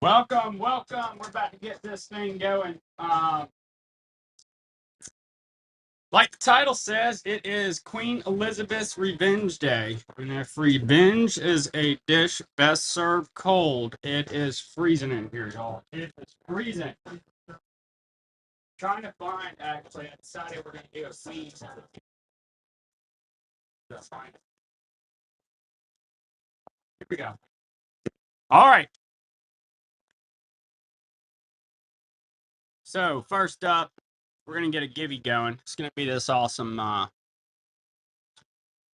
Welcome, welcome. We're about to get this thing going. Like the title says, it is Queen Elizabeth's Revenge Day. And if revenge is a dish best served cold, it is freezing in here, y'all. It is freezing. Trying to find, actually, I decided we're going to do a scene. That's fine. Here we go. All right. So, first up, we're going to get a givey going. It's going to be this awesome $50.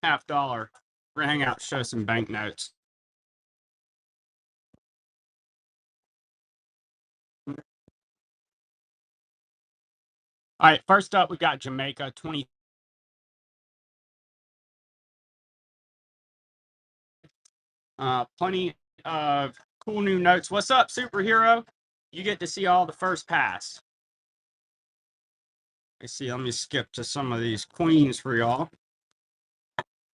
We're going to hang out and show some banknotes. All right, first up, we got Jamaica, 20. Plenty of cool new notes. What's up, superhero? You get to see all the first pass. Let's see, let me skip to some of these queens for y'all.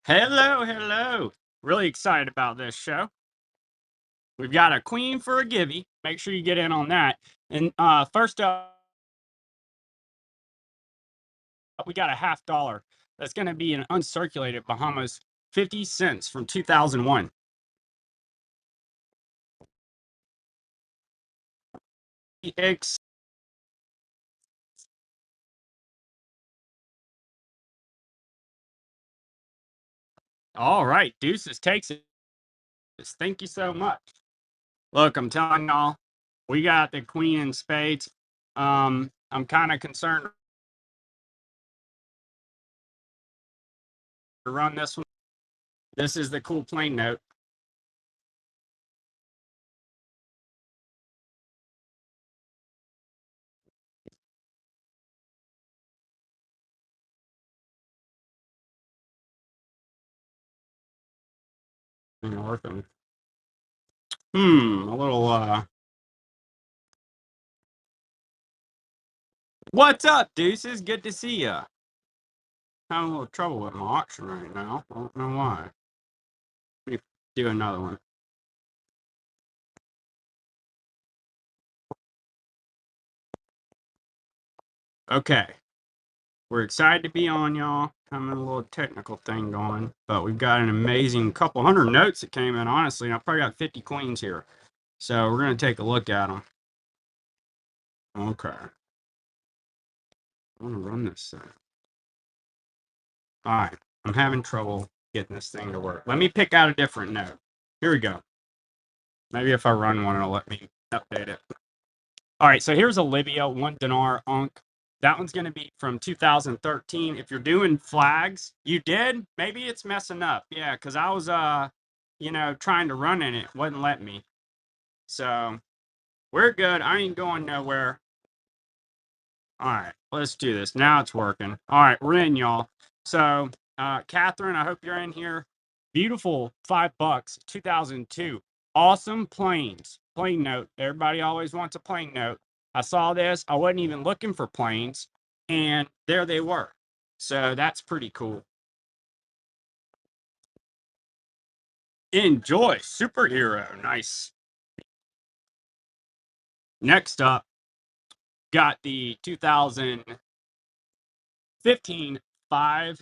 Hello, hello. Really excited about this show. We've got a queen for a givey. Make sure you get in on that. And first up, we got a $50. That's going to be an uncirculated Bahamas 50 cents from 2001. All right, Deuces takes it. Thank you so much. Look, I'm telling y'all, we got the queen in spades. I'm kind of concerned to run this one. This is the cool plain note. Working. A little what's up, Deuces? Good to see ya. Having a little trouble with my auction right now. I don't know why. Let me do another one. Okay. We're excited to be on, y'all. Having a little technical thing going, but we've got an amazing couple hundred notes that came in, honestly. And I probably got 50 queens here. So we're going to take a look at them. Okay. I want to run this thing. All right. I'm having trouble getting this thing to work. Let me pick out a different note. Here we go. Maybe if I run one, it'll let me update it. All right. So here's Olivia, $1 dinar Unk. That one's going to be from 2013. If you're doing flags, you did? Maybe it's messing up. Yeah, because I was, trying to run in it. Wouldn't let me. So we're good. I ain't going nowhere. All right, let's do this. Now it's working. All right, we're in, y'all. So, Catherine, I hope you're in here. Beautiful $5, 2002. Awesome planes. Plane note. Everybody always wants a plane note. I saw this. I wasn't even looking for planes, and there they were. So that's pretty cool. Enjoy. Superhero. Nice. Next up, got the 2015 £5.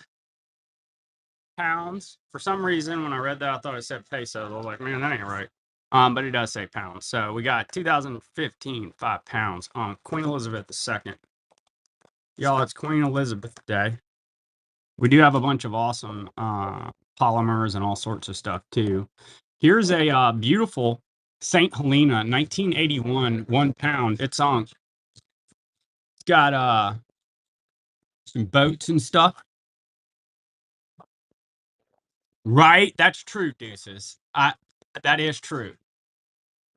For some reason, when I read that, I thought it said pesos. I was like, man, that ain't right. But it does say pounds. So we got 2015 £5 on Queen Elizabeth II. Y'all, it's Queen Elizabeth Day. We do have a bunch of awesome polymers and all sorts of stuff too. Here's a beautiful St. Helena 1981 £1. It's got some boats and stuff. Right, that's true, Deuces. That is true.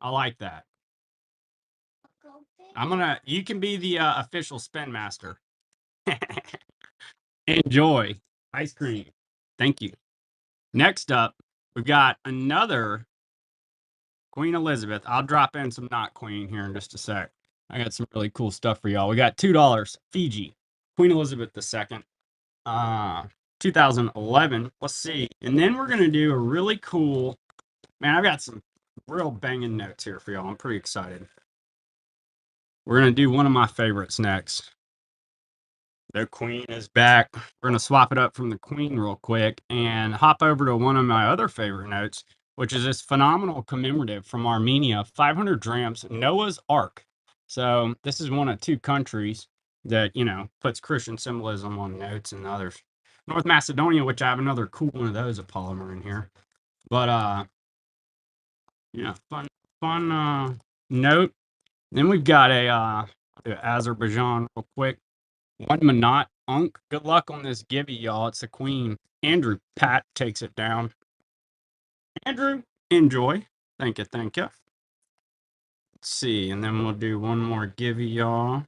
I like that. You can be the official spin master. Enjoy. Ice cream. Thank you. Next up, we've got another Queen Elizabeth. I'll drop in some not queen here in just a sec. I got some really cool stuff for y'all. We got $2 Fiji, Queen Elizabeth II, 2011. Let's see. And then we're going to do a really cool, man, I've got some real banging notes here for y'all. I'm pretty excited. We're going to do one of my favorites next. The Queen is back. We're going to swap it up from the Queen real quick and hop over to one of my other favorite notes, which is this phenomenal commemorative from Armenia, 500 drams, Noah's Ark. So this is one of two countries that, puts Christian symbolism on notes, and others. North Macedonia, which I have another cool one of those, a polymer in here. But, fun note. Then we've got the Azerbaijan real quick. One Manat Unk. Good luck on this givey, y'all. It's the Queen. Andrew Pat takes it down. Andrew, enjoy. Thank you, thank you. Let's see, and then we'll do one more givey, y'all.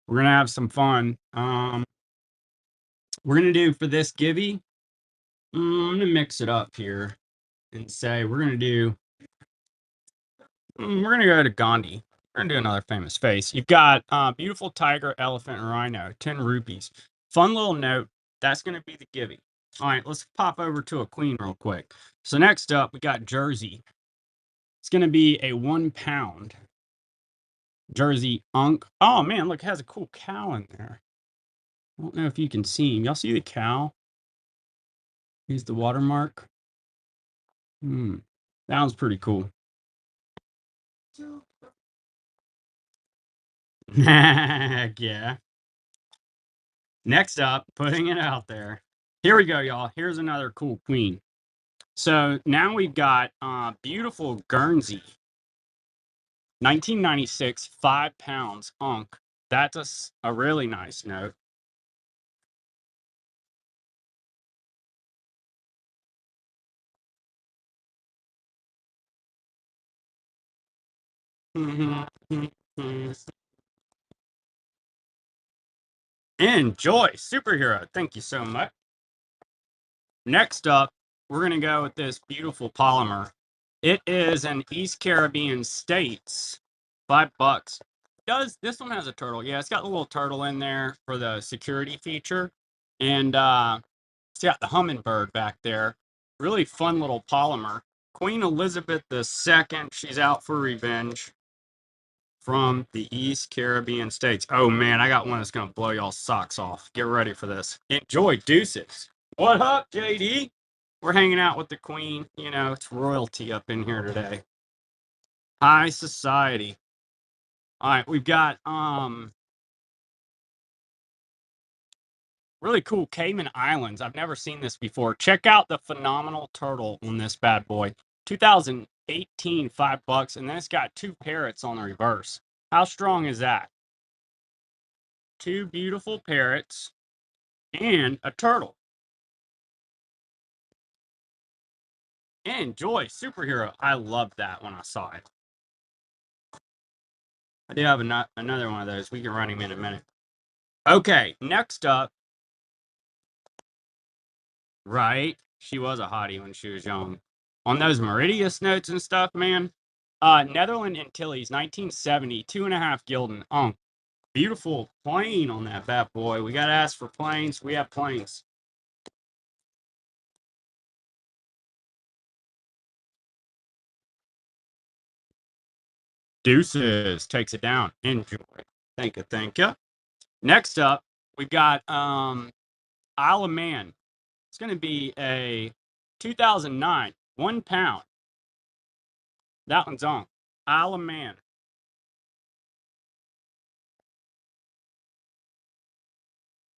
We're gonna have some fun. We're gonna do for this givey. I'm gonna mix it up here and say we're gonna go to Gandhi. We're gonna do another famous face. You've got beautiful tiger, elephant, and rhino. 10 rupees. Fun little note. That's gonna be the givey. All right, let's pop over to a Queen real quick. So next up, we got Jersey. It's gonna be a 1 pound Jersey Unk. Oh man, look, it has a cool cow in there. I don't know if you can see him. Y'all see the cow? Here's the watermark. Sounds pretty cool. Yeah. Next up, putting it out there. Here we go, y'all. Here's another cool Queen. So now we've got beautiful Guernsey. 1996, 5 pounds Unk. That's a really nice note. Enjoy, superhero. Thank you so much. Next up, we're going to go with this beautiful polymer. It is an East Caribbean States, $5. This one has a turtle? Yeah, it's got a little turtle in there for the security feature, and it's got the hummingbird back there. Really fun little polymer. Queen Elizabeth II, she's out for revenge from the East Caribbean States. Oh man, I got one that's gonna blow y'all socks off. Get ready for this. Enjoy, deuces. What up, JD? We're hanging out with the Queen. It's royalty up in here today. High society. All right, we've got really cool Cayman Islands. I've never seen this before. Check out the phenomenal turtle on this bad boy. 2018, $5, and then it's got 2 parrots on the reverse. How strong is that? 2 beautiful parrots and a turtle. Enjoy, superhero. I loved that when I saw it. I do have another one of those. We can run him in a minute. Okay, next up. Right. She was a hottie when she was young. On those Meridius notes and stuff, man. Netherland Antilles, 1970, 2.5 gilden. Beautiful plane on that bad boy. We got to ask for planes. We have planes. Deuces takes it down. Enjoy. Thank you. Thank you. Next up, we've got Isle of Man. It's going to be a 2009, 1 pound. That one's on. Isle of Man.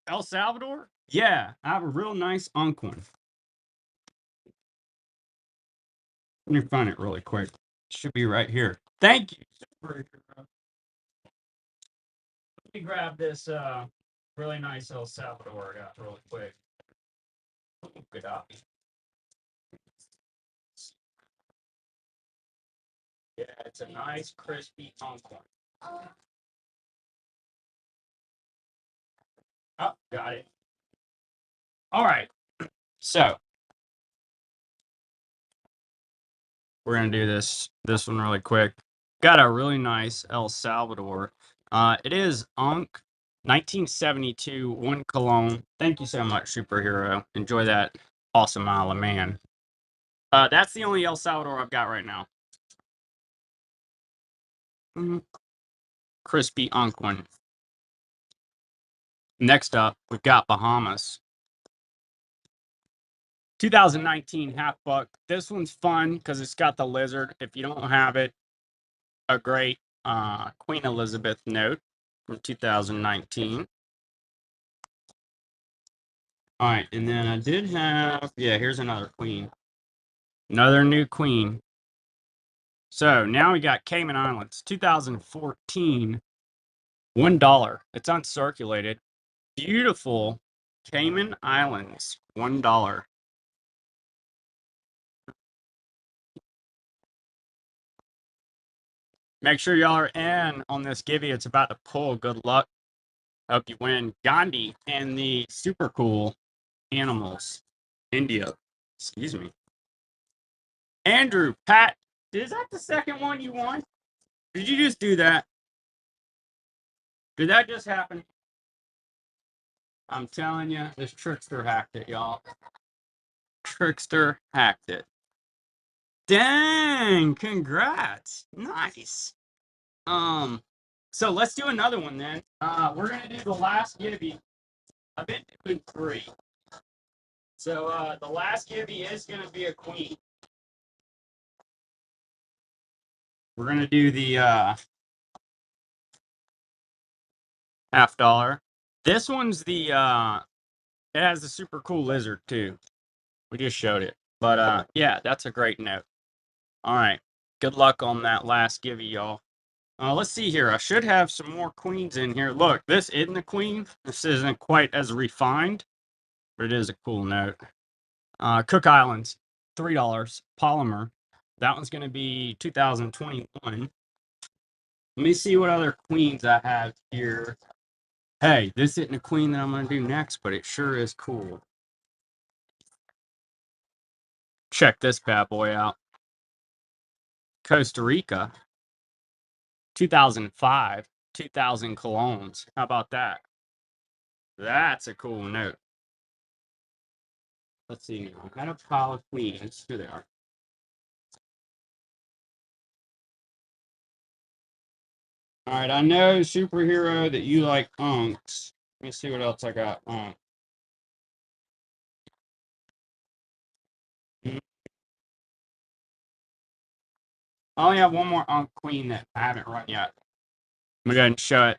El Salvador? Yeah, I have a real nice Unk one. Let me find it really quick. It should be right here. Thank you. Let me grab this really nice El Salvador I got really quick. Good up. Yeah, it's a nice crispy Unk one. Oh, got it. All right. So we're gonna do this one really quick. Got a really nice El Salvador. It is Unk 1972, 1 cologne. Thank you so much, superhero. Enjoy that awesome Isle of Man. That's the only El Salvador I've got right now. Crispy Unquin. Next up, we've got Bahamas. 2019 half buck. This one's fun because it's got the lizard. If you don't have it, a great Queen Elizabeth note from 2019. All right, and then I did have, yeah, here's another queen. Another new queen. So now we got Cayman Islands, 2014, $1. It's uncirculated. Beautiful Cayman Islands, $1. Make sure y'all are in on this givey. It's about to pull. Good luck. Hope you win. Gandhi and the super cool animals. India. Excuse me. Andrew, Pat, is that the second one you won? Did you just do that? Did that just happen? I'm telling you, this trickster hacked it, y'all. Trickster hacked it. Dang, congrats. Nice. So let's do another one then. We're gonna do the last givey. I've been doing 3. So the last givey is gonna be a queen. We're gonna do the $50. This one's the it has the super cool lizard too. We just showed it. But yeah, that's a great note. All right. Good luck on that last givey, y'all. Let's see here. I should have some more queens in here. Look, this isn't a queen. This isn't quite as refined, but it is a cool note. Cook Islands, $3. Polymer. That one's going to be 2021. Let me see what other queens I have here. Hey, this isn't a queen that I'm going to do next, but it sure is cool. Check this bad boy out. Costa Rica, 2005, 2000 colones. How about that? That's a cool note. Let's see now. I had a pile of queens. Here they are. All right, I know, superhero, that you like unks. Let me see what else I got. I only have one more unk queen that I haven't run yet. I'm going to go ahead and show it.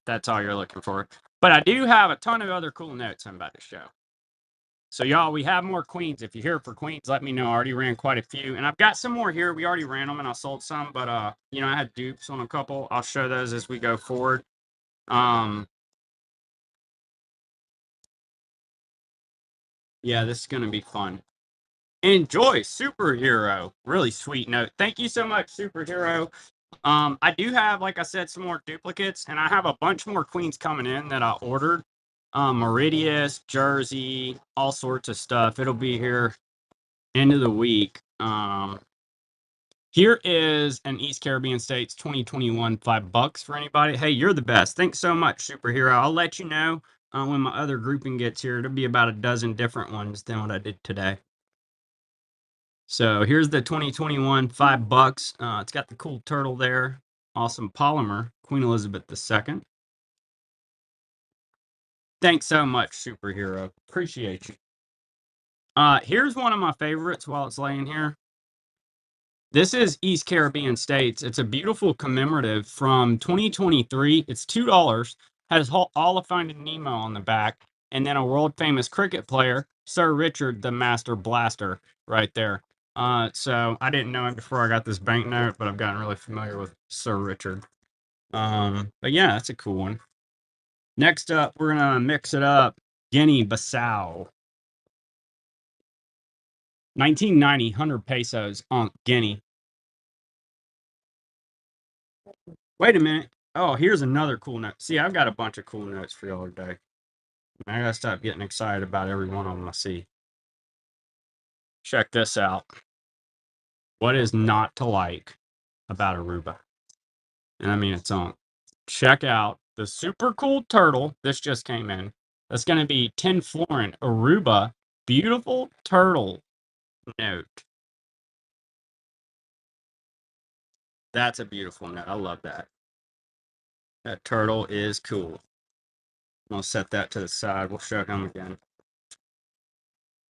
That's all you're looking for. But I do have a ton of other cool notes I'm about to show. So, y'all, we have more queens. If you're here for queens, let me know. I already ran quite a few. And I've got some more here. We already ran them and I sold some. But, I had dupes on a couple. I'll show those as we go forward. Yeah, this is going to be fun. Enjoy, superhero. Really sweet note. Thank you so much, superhero. I do have, like I said, some more duplicates, and I have a bunch more queens coming in that I ordered. Meridius, Jersey, all sorts of stuff. It'll be here end of the week. Here is an East Caribbean States 2021 $5 for anybody. Hey, you're the best. Thanks so much, superhero. I'll let you know when my other grouping gets here. It'll be about a dozen different ones than what I did today. So here's the 2021 $5. It's got the cool turtle there. Awesome polymer. Queen Elizabeth II. Thanks so much, superhero. Appreciate you. Here's one of my favorites while it's laying here. This is East Caribbean States. It's a beautiful commemorative from 2023. It's $2. Has all of Finding Nemo on the back. And then a world famous cricket player, Sir Richard, the Master Blaster, right there. So I didn't know him before I got this banknote, but I've gotten really familiar with Sir Richard. But yeah, that's a cool one. Next up, we're gonna mix it up. Guinea-Bissau. 1990, 100 pesos on Guinea. Wait a minute. Oh, here's another cool note. See, I've got a bunch of cool notes for y'all today. I gotta stop getting excited about every one of them I see. Check this out. What is not to like about Aruba? And I mean its own. Check out the super cool turtle. This just came in. That's going to be 10 florin. Aruba. Beautiful turtle note. That's a beautiful note. I love that. That turtle is cool. I'll set that to the side. We'll show him again.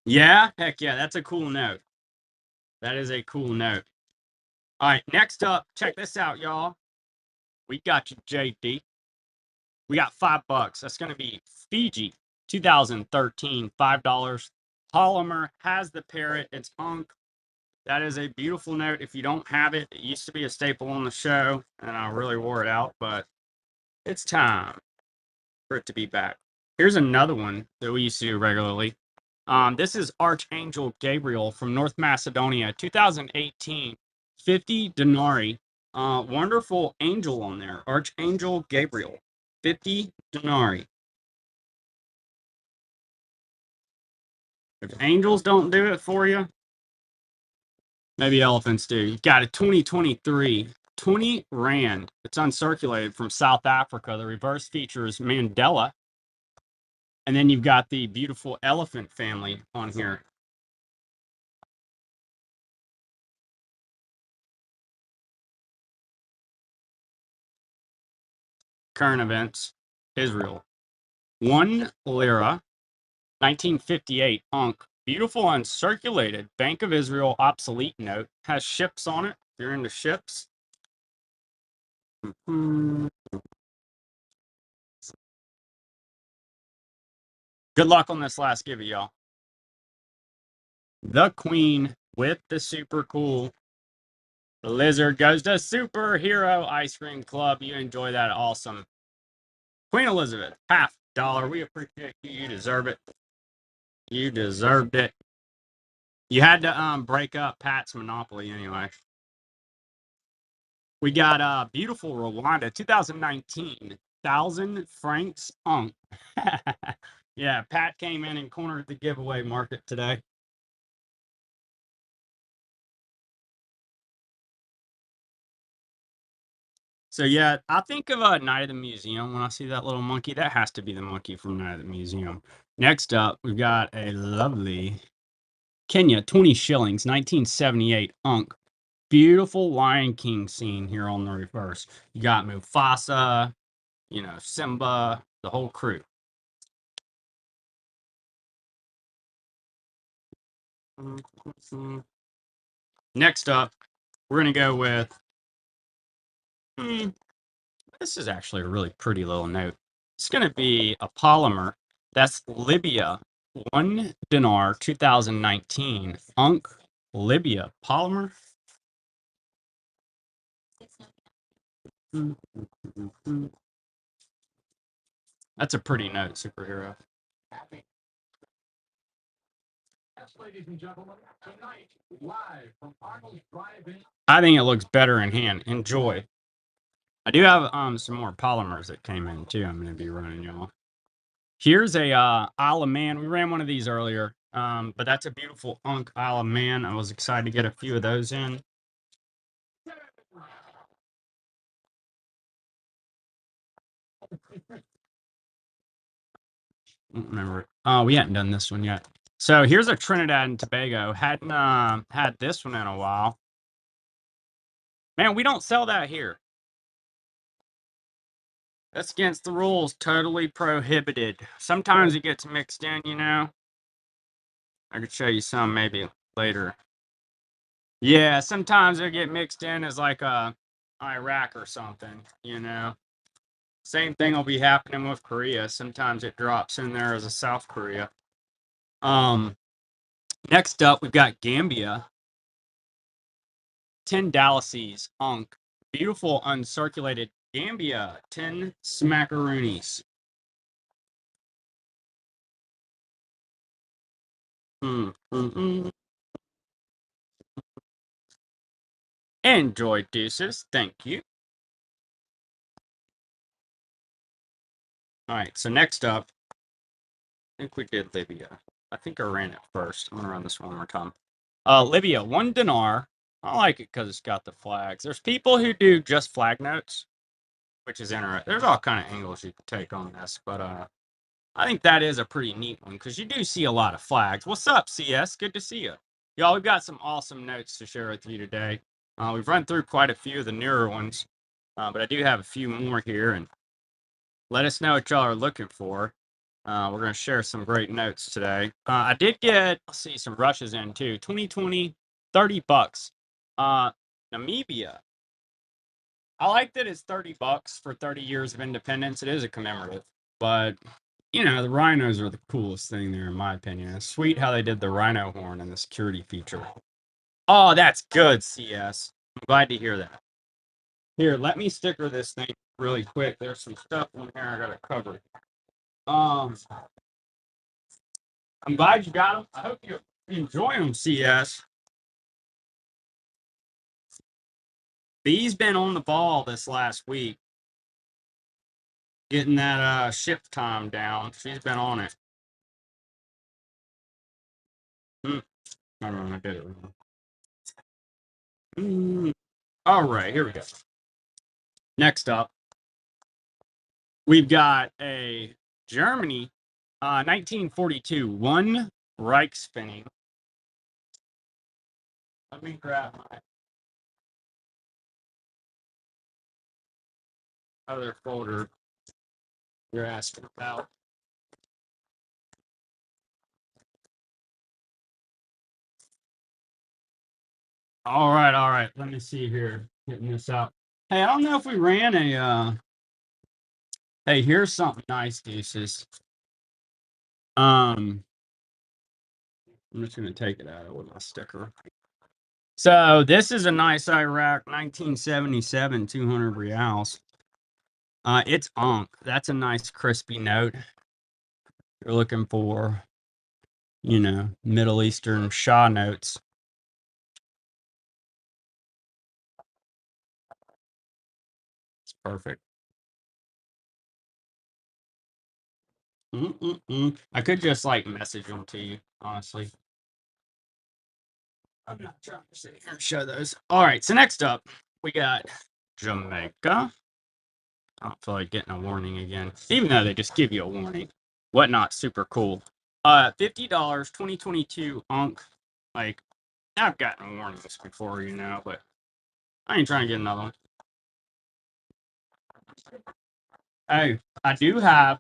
Yeah, heck yeah, that's a cool note. That is a cool note. All right, next up, check this out, y'all. We got you, JD. We got $5. That's going to be Fiji 2013, $5. Polymer has the parrot. It's Unk. That is a beautiful note. If you don't have it, it used to be a staple on the show, and I really wore it out, but it's time for it to be back. Here's another one that we used to do regularly. This is Archangel Gabriel from North Macedonia, 2018, 50 denarii. Wonderful angel on there, Archangel Gabriel, 50 denarii. If angels don't do it for you, maybe elephants do. You got a 2023, 20 Rand. It's uncirculated from South Africa. The reverse features Mandela. And then you've got the beautiful elephant family on here. Current events, Israel. 1 lira, 1958, Unk. Beautiful uncirculated Bank of Israel obsolete note. Has ships on it. If you're into ships. Good luck on this last give it, y'all. The Queen with the super cool. The lizard goes to Superhero Ice Cream Club. You enjoy that. Awesome. Queen Elizabeth, $50. We appreciate you. You deserve it. You deserved it. You had to break up Pat's Monopoly anyway. We got beautiful Rwanda 2019, 1,000 francs Unk. Yeah, Pat came in and cornered the giveaway market today. So yeah, I think of Night of the Museum when I see that little monkey. That has to be the monkey from Night of the Museum. Next up, we've got a lovely Kenya, 20 shillings, 1978 Unk. Beautiful Lion King scene here on the reverse. You got Mufasa, you know, Simba, the whole crew. Next up, we're going to go with, this is actually a really pretty little note. It's going to be a polymer. That's Libya, 1 dinar, 2019. Unk, Libya, polymer. That's a pretty note, superhero. I think it looks better in hand. Enjoy. I do have some more polymers that came in too. I'm going to be running y'all. Here's a Isle of Man. We ran one of these earlier, but that's a beautiful Unk Isle of Man. I was excited to get a few of those in. I don't remember. Oh, we hadn't done this one yet. So here's a Trinidad and Tobago. Hadn't had this one in a while. Man, we don't sell that here. That's against the rules. Totally prohibited. Sometimes it gets mixed in, you know. I could show you some maybe later. Yeah, sometimes they get mixed in as like a Iraq or something, you know. Same thing will be happening with Korea. Sometimes it drops in there as a South Korea. Next up, we've got Gambia. 10 Dallases, Unk. Beautiful uncirculated Gambia. 10 smackaroonies. Enjoy, deuces. Thank you. All right, so next up, I think we did Libya. I think I ran it first. I'm going to run this one more time. Libya, 1 dinar. I like it because it's got the flags. There's people who do just flag notes, which is interesting. There's all kind of angles you can take on this, but I think that is a pretty neat one because you do see a lot of flags. What's up, CS? Good to see you. Y'all, we've got some awesome notes to share with you today. We've run through quite a few of the newer ones, but I do have a few more here, and let us know what y'all are looking for. We're going to share some great notes today. I did get, let's see, some rushes in too. 2020, $30. Namibia. I like that it's $30 for 30 years of independence. It is a commemorative, but you know, the rhinos are the coolest thing there, in my opinion. It's sweet how they did the rhino horn in the security feature. Oh, that's good, CS. I'm glad to hear that. Here, let me sticker this thing really quick. There's some stuff in here I gotta cover. Um, I'm glad you got them. I hope you enjoy them, CS. Bee's been on the ball this last week, getting that ship time down. She's been on it. I don't know, I did it wrong. All right, here we go. Next up, we've got a Germany 1942 one Reichspfennig. Let me grab my other folder you're asking about. All right, all right. Let me see here. Getting this out. Hey, I don't know if we ran a hey, here's something nice, Deuces. I'm just gonna take it out with my sticker. So this is a nice Iraq 1977 200 reals. It's Ankh. That's a nice crispy note. You're looking for, you know, Middle Eastern Shah notes. It's perfect. I could just like message them to you, honestly. I'm not trying to sit here and show those. All right, so next up, we got Jamaica. I don't feel like getting a warning again, even though they just give you a warning. Whatnot, super cool. $50, 2022 Unk. Like, I've gotten warnings before, you know, but I ain't trying to get another one. Hey, I do have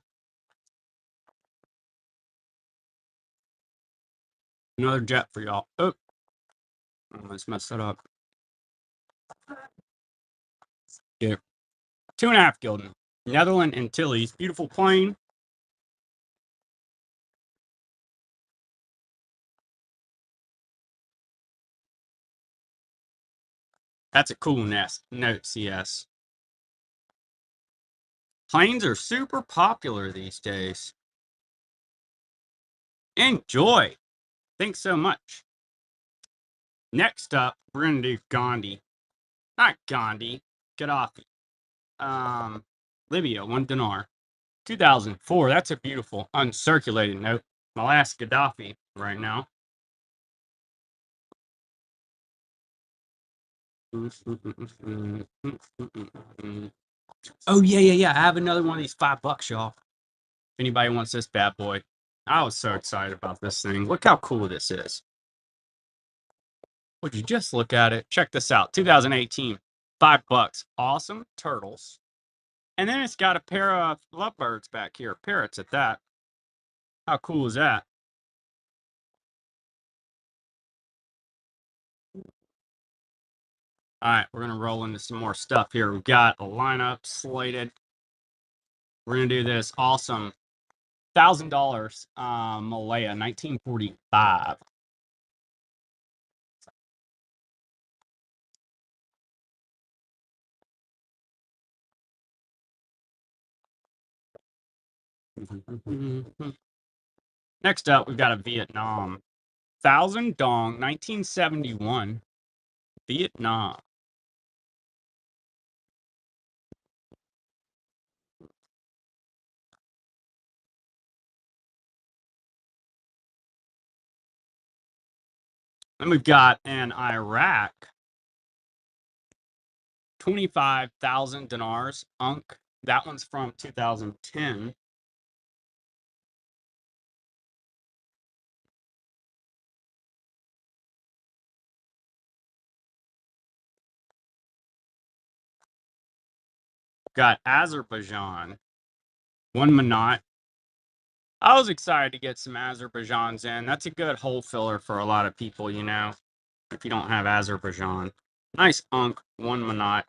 another jet for y'all. Oh, let's mess that up. Yeah. 2.5 gilden. Netherlands Antilles. Beautiful plane. That's a cool nest note, CS. Planes are super popular these days. Enjoy. Thanks so much. Next up, we're gonna do Gandhi. Not Gandhi. Gaddafi. Libya, 1 dinar. 2004. That's a beautiful uncirculated note. My last Gaddafi right now. Oh yeah. I have another one of these $5, y'all. If anybody wants this bad boy. I was so excited about this thing. Look how cool this is. Would you just look at it? Check this out. 2018. $5. Awesome turtles. And then it's got a pair of lovebirds back here. Parrots at that. How cool is that? All right, we're going to roll into some more stuff here. We've got a lineup slated. We're going to do this awesome $1,000 Malaya 1945. Next up, we've got a Vietnam. 1,000 Dong 1971. Vietnam. Then we've got an Iraq. 25,000 dinars. Unk. That one's from 2010. Got Azerbaijan, one Manat. I was excited to get some Azerbaijans in. That's a good hole filler for a lot of people, you know, if you don't have Azerbaijan. Nice Unk, one Manat.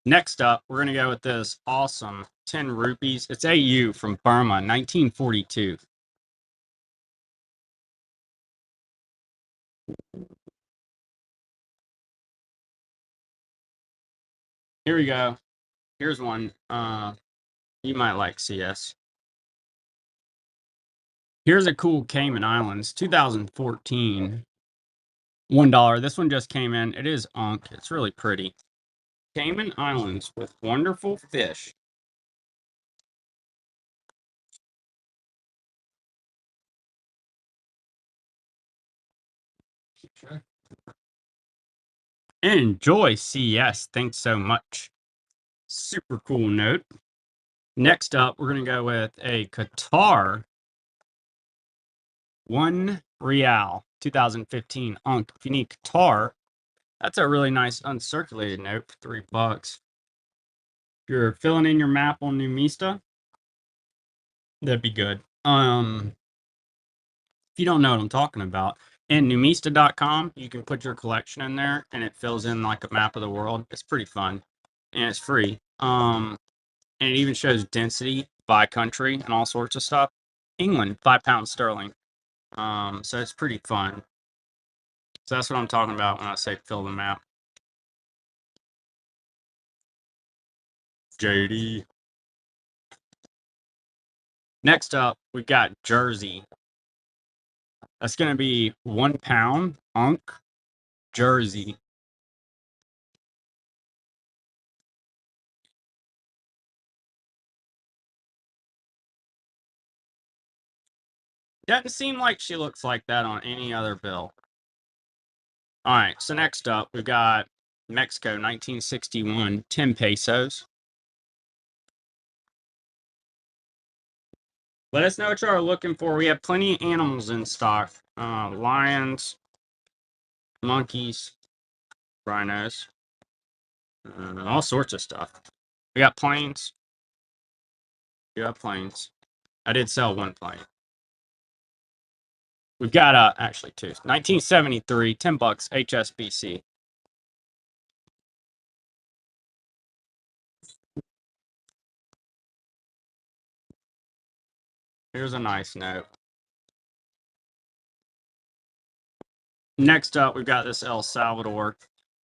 Next up, we're going to go with this awesome 10 rupees. It's AU from Burma, 1942. Here we go. Here's one. You might like CS. Here's a cool Cayman Islands, 2014. $1. This one just came in. It is Unk. It's really pretty. Cayman Islands with wonderful fish. Enjoy CS. Thanks so much. Super cool note. Next up, we're going to go with a Qatar 1 Real 2015 Unk. If you need Qatar, that's a really nice uncirculated note for $3. If you're filling in your map on Numista, that'd be good. If you don't know what I'm talking about, in Numista.com, you can put your collection in there and it fills in like a map of the world. It's pretty fun and it's free. And it even shows density by country and all sorts of stuff. England, £5 sterling. So it's pretty fun. So that's what I'm talking about when I say fill the map. JD. Next up, we've got Jersey. That's going to be £1 Unk Jersey. Doesn't seem like she looks like that on any other bill. All right, so next up, we've got Mexico, 1961, 10 pesos. Let us know what you are looking for. We have plenty of animals in stock. Lions, monkeys, rhinos, all sorts of stuff. We got planes. We got planes. I did sell one plane. We've got actually two. 1973, $10 HSBC. Here's a nice note. Next up, we've got this El Salvador.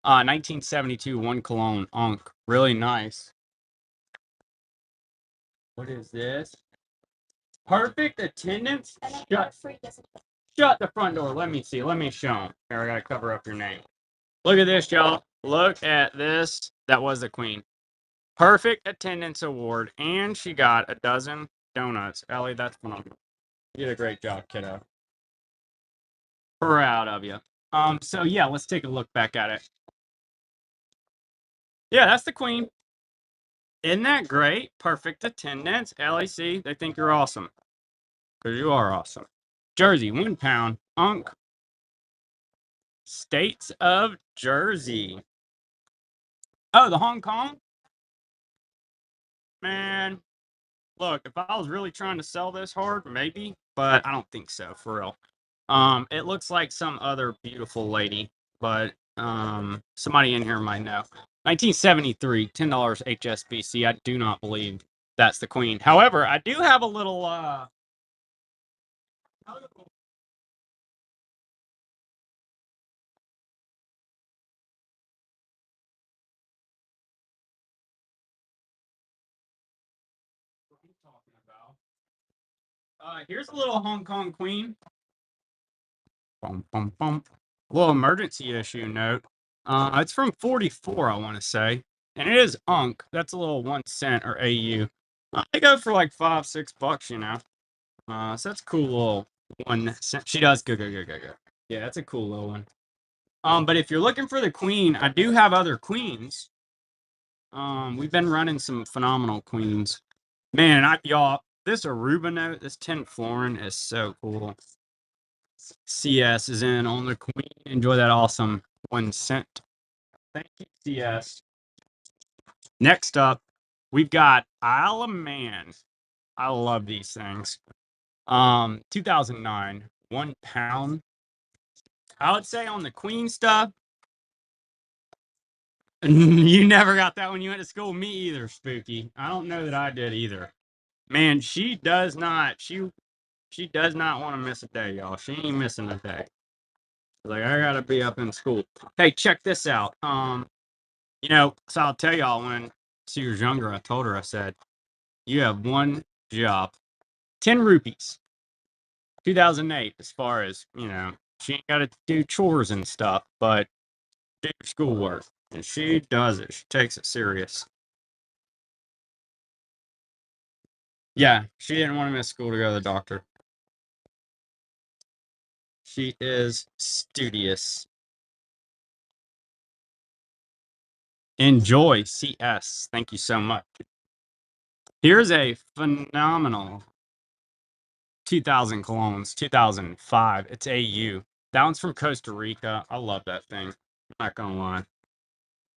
1972, one Cologne Unk. Really nice. What is this? Perfect attendance? Shut the front door. Let me see. Let me show them. Here, I gotta cover up your name. Look at this, y'all. Look at this. That was the queen. Perfect attendance award. And she got a dozen donuts. Ellie, that's phenomenal. You did a great job, kiddo. Proud of you. So yeah, let's take a look back at it. Yeah, that's the queen. Isn't that great? Perfect attendance. LAC, they think you're awesome. Because you are awesome. Jersey, £1. Unk. States of Jersey. Oh, the Hong Kong? Man, look, if I was really trying to sell this hard, maybe, but I don't think so, for real. It looks like some other beautiful lady, but somebody in here might know. 1973, $10 HSBC. I do not believe that's the queen. However, I do have a little here's a little Hong Kong queen. Bum, bum, bum. A little emergency issue note. It's from 44, I want to say. And it is Unk. That's a little 1 cent or AU. They go for like $5-6, you know. So that's a cool little 1 cent. She does go, go, go, go, go. Yeah, that's a cool little one. But if you're looking for the queen, I do have other queens. We've been running some phenomenal queens. Man, y'all, this Aruba note, this 10 florin is so cool. CS is in on the Queen. Enjoy that awesome 1 cent. Thank you, CS. Next up, we've got Isle of Man. I love these things. 2009, £1. I would say on the Queen stuff, you never got that when you went to school. Me either, Spooky. I don't know that I did either. Man, she does not. She does not want to miss a day, y'all. She ain't missing a day. Like I gotta be up in school. Hey, check this out. So I'll tell y'all when she was younger, I told her, I said, you have one job, 10 rupees, 2008, as far as, she ain't got to do chores and stuff, but do schoolwork. And she does it. She takes it serious. Yeah, she didn't want to miss school to go to the doctor. She is studious. Enjoy CS. Thank you so much. Here's a phenomenal 2000 clones, 2005. It's AU. That one's from Costa Rica. I love that thing. I'm not gonna lie.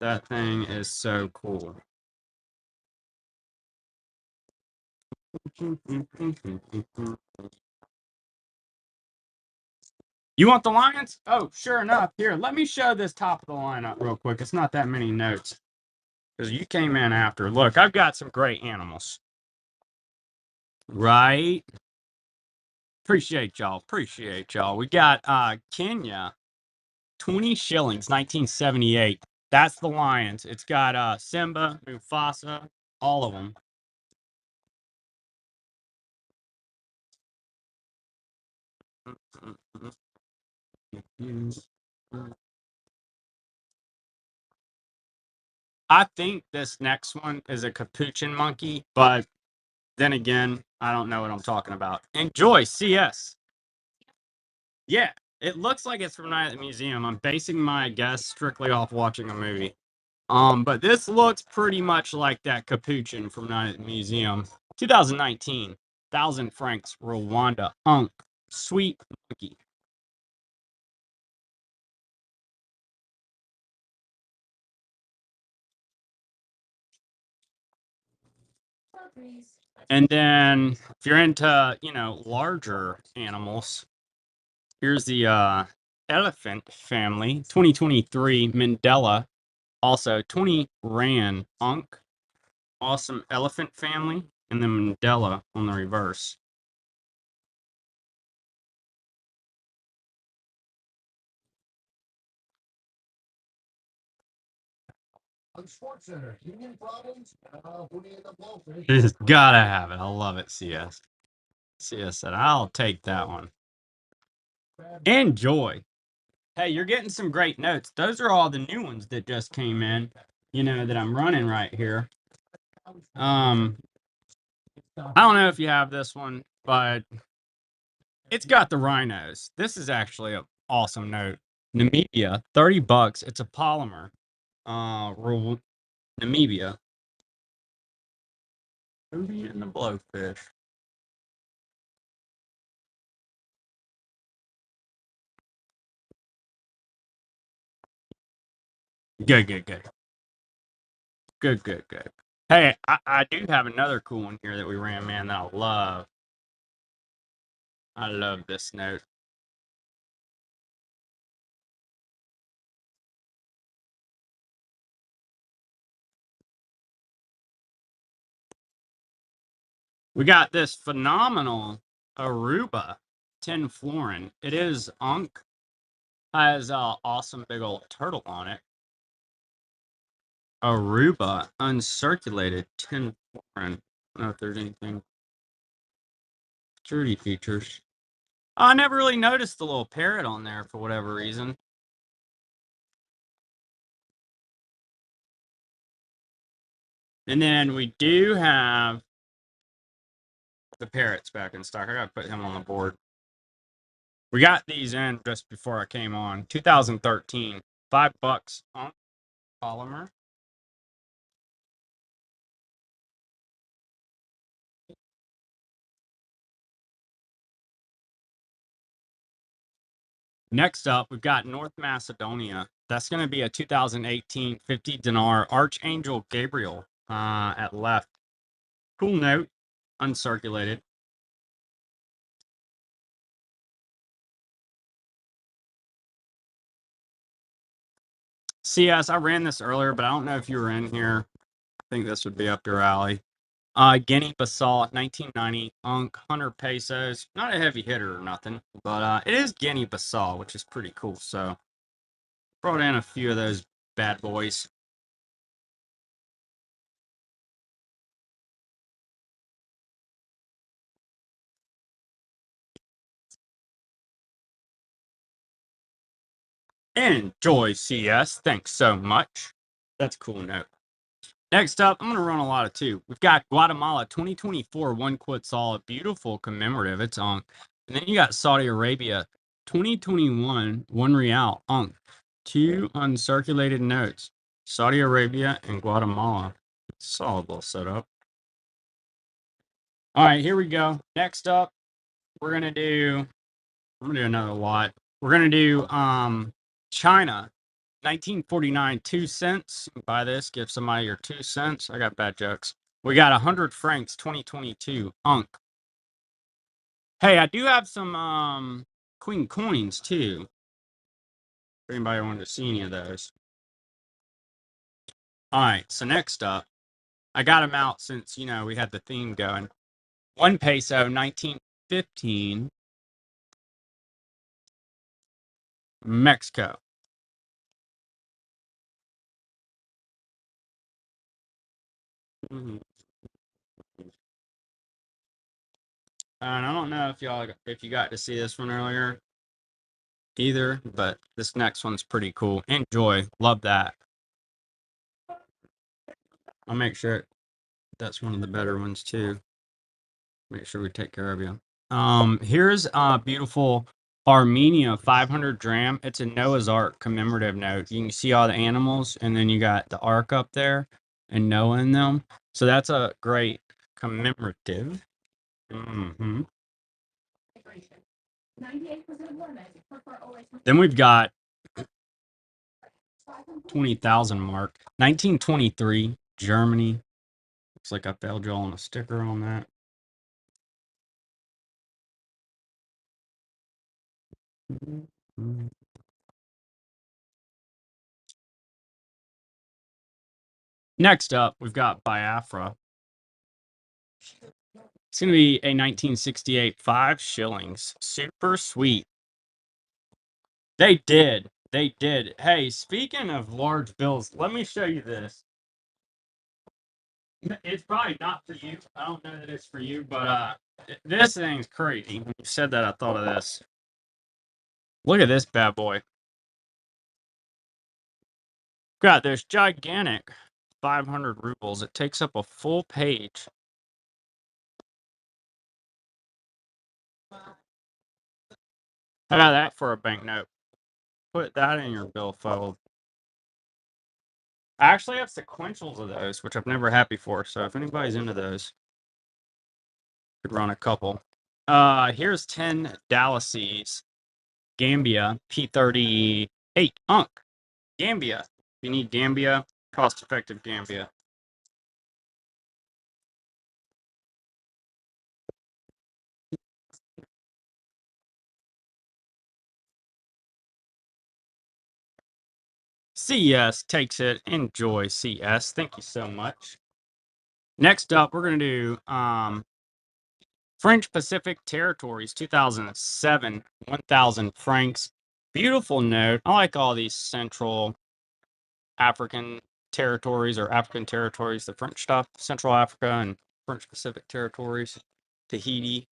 That thing is so cool. You want the Lions? Oh, sure enough. Here, let me show this top of the lineup real quick. It's not that many notes because you came in after. Look, I've got some great animals. Right? Appreciate y'all. Appreciate y'all. We got Kenya, 20 shillings, 1978. That's the Lions. It's got Simba, Mufasa, all of them. I think this next one is a capuchin monkey, but then again, I don't know what I'm talking about. Enjoy CS. Yeah, it looks like it's from Night at the Museum. I'm basing my guess strictly off watching a movie. But this looks pretty much like that capuchin from Night at the Museum. 2019, 1,000 francs, Rwanda, Unk, sweet monkey. And then if you're into, larger animals, here's the elephant family, 2023 Mandela, also 20 Ran Unk, awesome elephant family, and then Mandela on the reverse. Sports Center. Union problems? You just gotta have it. I love it, CS. CS said, I'll take that one. Enjoy. Hey, you're getting some great notes. Those are all the new ones that just came in, that I'm running right here. I don't know if you have this one, but it's got the rhinos. This is actually an awesome note. Namibia, $30. It's a polymer. Namibia. Ruby and the blowfish. Good, good, good. Good, good, good. Hey, I do have another cool one here that we ran, man, that I love. I love this note. We got this phenomenal Aruba 10 florin. It is Unk. Has a awesome big old turtle on it. Aruba uncirculated 10 florin. I don't know if there's anything security features. I never really noticed the little parrot on there for whatever reason. And then we do have the parrots back in stock. I gotta put him on the board. We got these in just before I came on. 2013, $5 on polymer. Next up, we've got North Macedonia. That's going to be a 2018 50 dinar Archangel Gabriel at left. Cool note, uncirculated. CS, I ran this earlier, but I don't know if you were in here. I think this would be up your alley. Guinea Basalt, 1990, Unk, 100 pesos. Not a heavy hitter or nothing, but it is Guinea Basalt, which is pretty cool. So, brought in a few of those bad boys. Enjoy, CS. Thanks so much. That's a cool note. Next up, I'm going to run a lot of two. We've got Guatemala 2024 one quid solid, beautiful commemorative. It's Unk. And then you got Saudi Arabia 2021 one real Unk. Two uncirculated notes. Saudi Arabia and Guatemala. Solid little setup. All right, here we go. Next up, we're going to do, I'm going to do another lot. We're going to do China 1949, 2 cents. Buy this, give somebody your 2 cents. I got bad jokes. We got 100 francs, 2022, Unk. Hey, I do have some Queen coins too. If anybody wanted to see any of those. All right, so next up, I got them out since, you know, we had the theme going. 1 peso, 1915, Mexico. And I don't know if you got to see this one earlier either, but this next one's pretty cool. Enjoy. Love that. I'll make sure that's one of the better ones too. Make sure we take care of you. Here's beautiful Armenia 500 dram. It's a Noah's Ark commemorative note. You can see all the animals, and then you got the Ark up there and Noah in them. So that's a great commemorative. Then we've got 20,000 mark. 1923, Germany. Looks like I failed y'all on a sticker on that. Next up, we've got Biafra. It's going to be a 1968 5 shillings. Super sweet. They did. They did. Hey, speaking of large bills, let me show you this. It's probably not for you. I don't know that it's for you, but this thing's crazy. When you said that, I thought of this. Look at this bad boy. Got this gigantic 500 rubles. It takes up a full page. How about that for a banknote? Put that in your billfold. I actually have sequentials of those, which I've never had before. So if anybody's into those, could run a couple. Here's 10 Dallases. Gambia P38 Unk. Gambia. If you need Gambia, cost-effective Gambia. CS takes it. Enjoy, CS. Thank you so much. Next up, we're going to do French Pacific Territories 2007, 1,000 francs. Beautiful note. I like all these Central African territories or African territories, the French stuff, Central Africa and French Pacific Territories, Tahiti.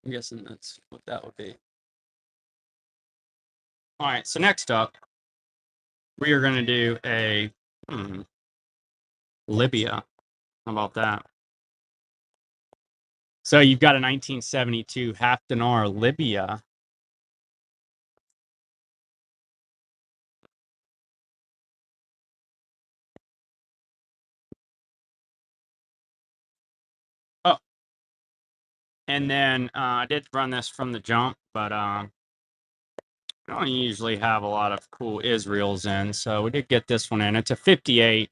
I'm guessing that's what that would be. All right, so next up, we are going to do a Libya. How about that? So you've got a 1972 half dinar Libya. Oh, and then I did run this from the jump, but don't usually have a lot of cool Israels in, so we did get this one in. It's a 58,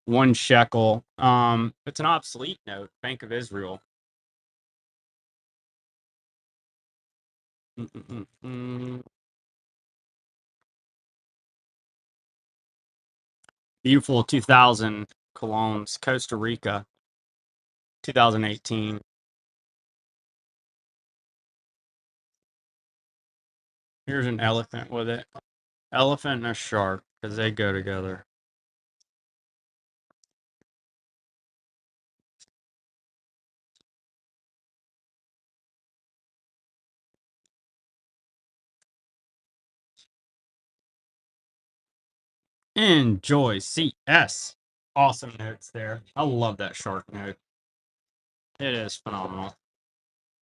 1 shekel. It's an obsolete note, Bank of Israel. Beautiful 2000 colognes, Costa Rica, 2018. Here's an elephant with it. Elephant and a shark, because they go together. Enjoy CS. Awesome notes there. I love that shark note. It is phenomenal.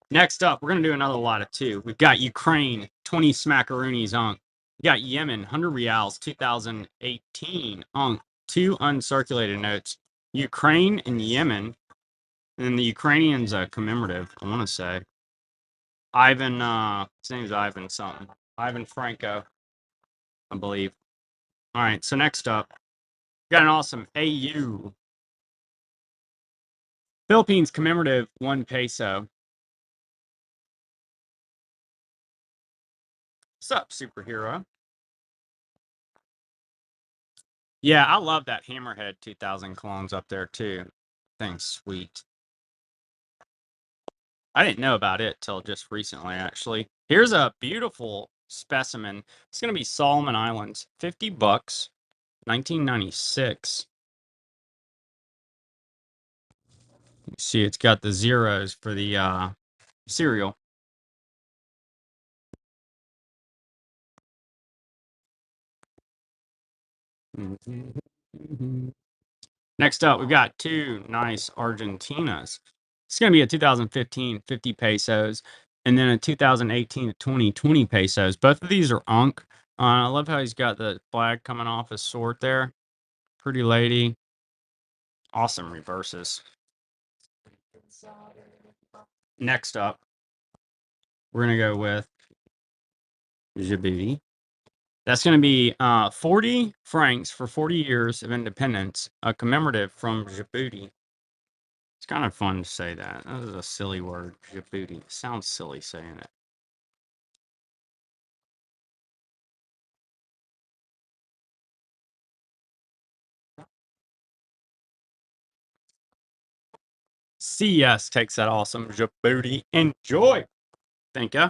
Next up, we're going to do another lot of two. We've got Ukraine, 20 smackaroonies Unk. We got Yemen, 100 reals, 2018 Unk. Two uncirculated notes. Ukraine and Yemen. And then the Ukrainian's commemorative, I want to say. Ivan, his name's Ivan something. Ivan Franco, I believe. All right, so next up, we got an awesome AU. Philippines commemorative, 1 peso. What's up, superhero? Yeah, I love that Hammerhead 2000 clones up there too. Thing's sweet. I didn't know about it till just recently, actually. Here's a beautiful specimen. It's going to be Solomon Islands, 50 bucks, 1996. You see, it's got the zeros for the cereal. Next up, we've got two nice Argentinas. It's going to be a 2015 50 pesos, and then a 2018 20 pesos. Both of these are Unk. I love how he's got the flag coming off his sword there. Pretty lady. Awesome reverses. Next up, we're going to go with Djibouti. That's going to be 40 francs for 40 years of independence, a commemorative from Djibouti. It's kind of fun to say that. That is a silly word, Djibouti. It sounds silly saying it. CS takes that awesome Djibouti. Enjoy. Thank you.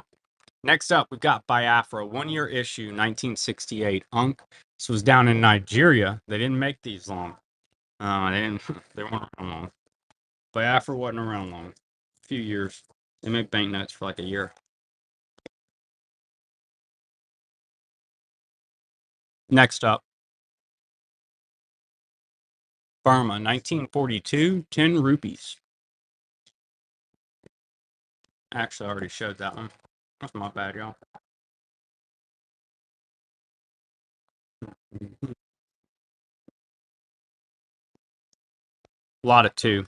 Next up, we've got Biafra, 1 year issue, 1968. Unk. This was down in Nigeria. They didn't make these long. They didn't. They weren't around long. Biafra wasn't around long. A few years. They make banknotes for like a year. Next up, Burma, 1942, 10 rupees. Actually, I already showed that one. That's my bad, y'all. A lot of two.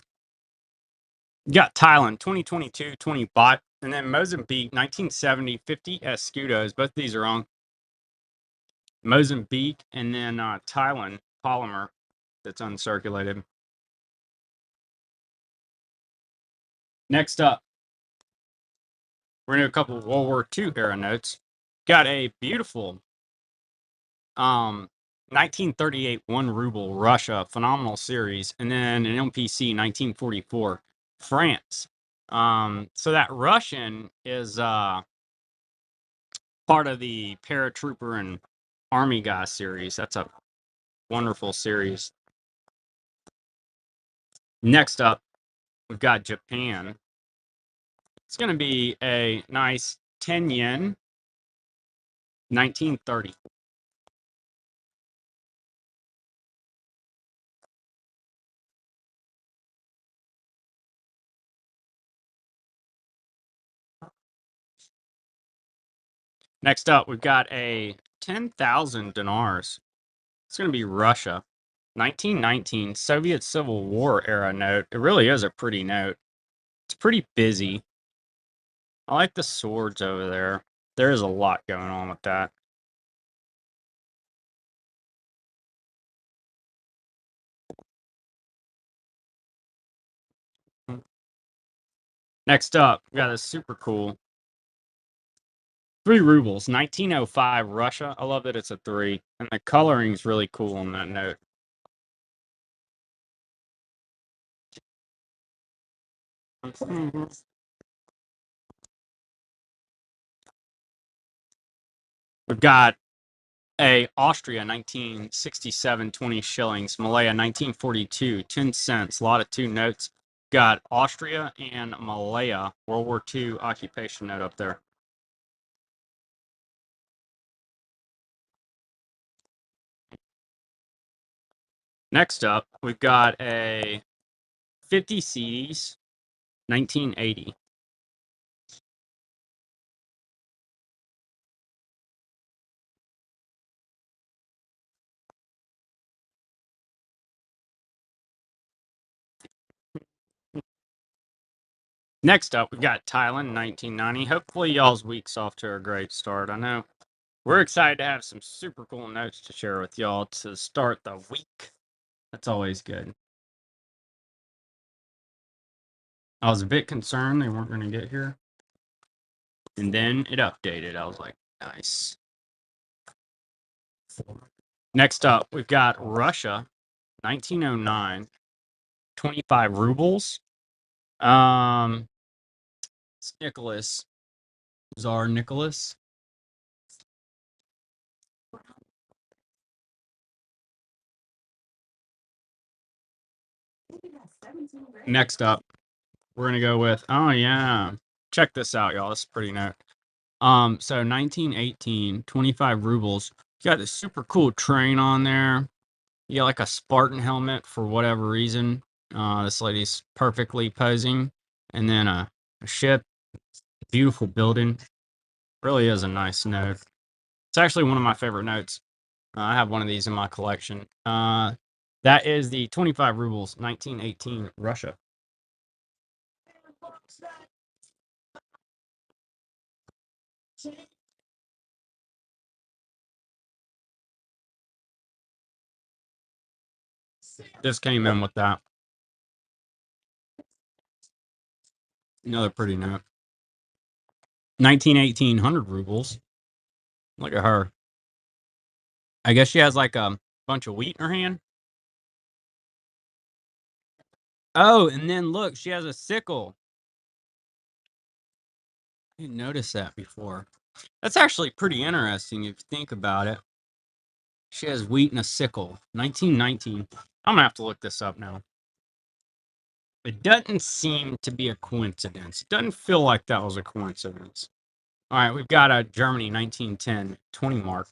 You got Thailand, 2022, 20 baht. And then Mozambique, 1970, 50 escudos. Both of these are on Mozambique, and then Thailand polymer that's uncirculated. Next up, we're going to do a couple of World War II era notes. Got a beautiful 1938 1 ruble Russia, phenomenal series, and then an MPC 1944 France. So that Russian is part of the paratrooper and army guy series. That's a wonderful series. Next up, we've got Japan. It's going to be a nice 10 yen, 1930. Next up, we've got a 10,000 dinars. It's going to be Russia. 1919 Soviet Civil War era note. It really is a pretty note. It's pretty busy. I like the swords over there. There is a lot going on with that. Next up, we got this super cool 3 rubles, 1905 Russia. I love that it's a 3, and the coloring is really cool on that note. We've got a Austria 1967 20 shillings, Malaya 1942 10 cents, a lot of 2 notes. Got Austria and Malaya World War II occupation note up there. Next up, we've got a 50 CDs 1980. Next up, we've got Thailand 1990. Hopefully, y'all's week's off to a great start. I know we're excited to have some super cool notes to share with y'all to start the week. That's always good. I was a bit concerned they weren't going to get here. And then it updated. I was like, nice. Next up, we've got Russia 1909 25 rubles. It's Nicholas, Tsar Nicholas. Next up, we're gonna go with, oh yeah, check this out, y'all. This is pretty neat. So 1918, 25 rubles. You got this super cool train on there. You got like a Spartan helmet for whatever reason. This lady's perfectly posing, and then a ship, beautiful building. Really is a nice note. It's actually one of my favorite notes. I have one of these in my collection. That is the 25 rubles, 1918 Russia. This came in with that. Another pretty note. 1918 100 rubles. Look at her. I guess she has like a bunch of wheat in her hand. Oh, and then look, she has a sickle. I didn't notice that before. That's actually pretty interesting if you think about it. She has wheat and a sickle. 1919. I'm gonna have to look this up now. It doesn't seem to be a coincidence. It doesn't feel like that was a coincidence. All right, we've got a Germany 1910 20 mark.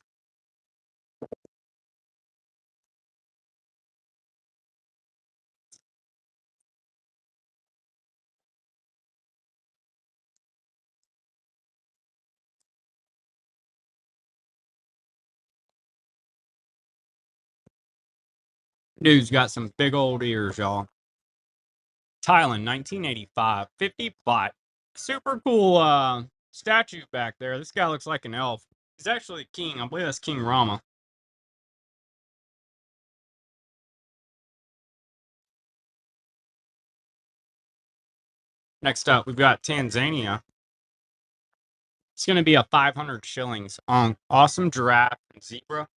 Dude's got some big old ears, y'all. Thailand 1985 50 baht. Super cool statue back there. This guy looks like an elf. He's actually a king. I believe that's King Rama. Next up, we've got Tanzania. It's going to be a 500 shillings on awesome giraffe and zebra.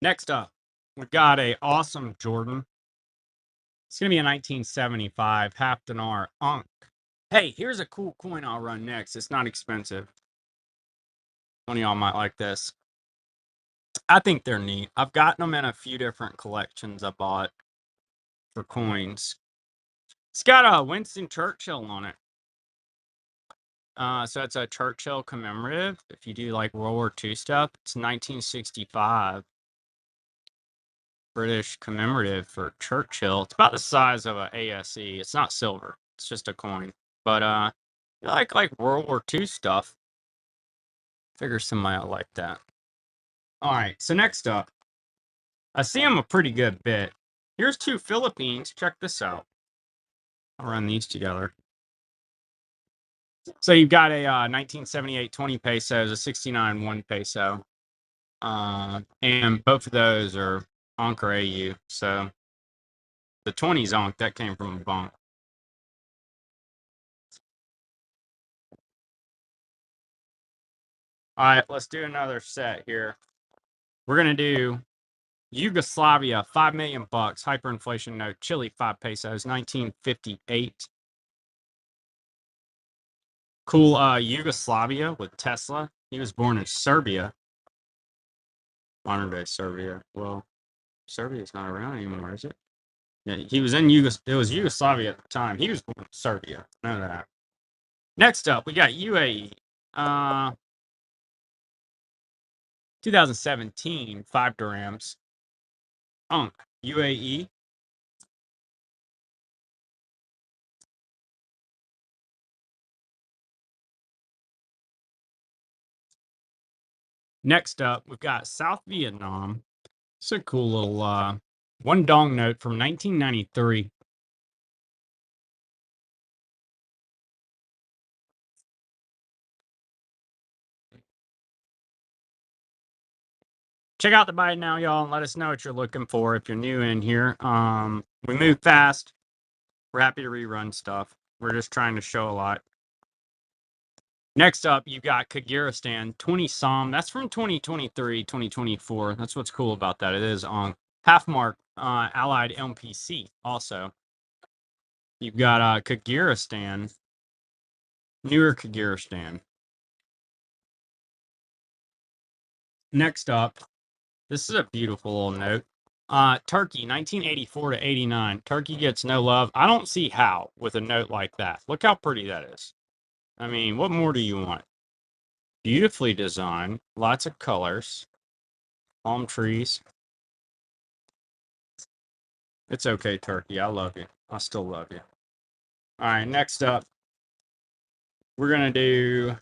Next up, we've got a awesome Jordan. It's going to be a 1975 half dinar Ankh. Hey, here's a cool coin I'll run next. It's not expensive. One of y'all might like this. I think they're neat. I've gotten them in a few different collections I bought for coins. It's got a Winston Churchill on it. So it's a Churchill commemorative. If you do like World War II stuff, it's 1965 British commemorative for Churchill. It's about the size of a ASE. It's not silver. It's just a coin. But you like World War II stuff. Figure somebody out like that. All right. So next up, I see them a pretty good bit. Here's 2 Philippines. Check this out. I'll run these together. So you've got a 1978 20 pesos, a 69 1 peso. And both of those are Ankh or AU. So the 20's Ankh, that came from a bunk. All right, let's do another set here. We're going to do Yugoslavia, 5 million bucks, hyperinflation note, Chile, 5 pesos, 1958. Cool Yugoslavia with Tesla. He was born in Serbia, modern day Serbia. Well, Serbia's not around anymore, is it? Yeah, he was in it was Yugoslavia at the time. He was born in Serbia. Know that. Next up, we got UAE. 2017, 5 dirhams. Unk, UAE. Next up, we've got South Vietnam. It's a cool little one dong note from 1993. Check out the buy now, y'all, and let us know what you're looking for if you're new in here. We move fast. We're happy to rerun stuff. We're just trying to show a lot. Next up, you've got Kyrgyzstan, 20 SOM. That's from 2023, 2024. That's what's cool about that. It is on half mark Allied MPC also. You've got Kyrgyzstan, newer Kyrgyzstan. Next up, this is a beautiful little note. Turkey, 1984 to 89. Turkey gets no love. I don't see how with a note like that. Look how pretty that is. I mean, what more do you want? Beautifully designed, lots of colors, palm trees. It's okay, Turkey. I love you. I still love you. All right, next up, we're going to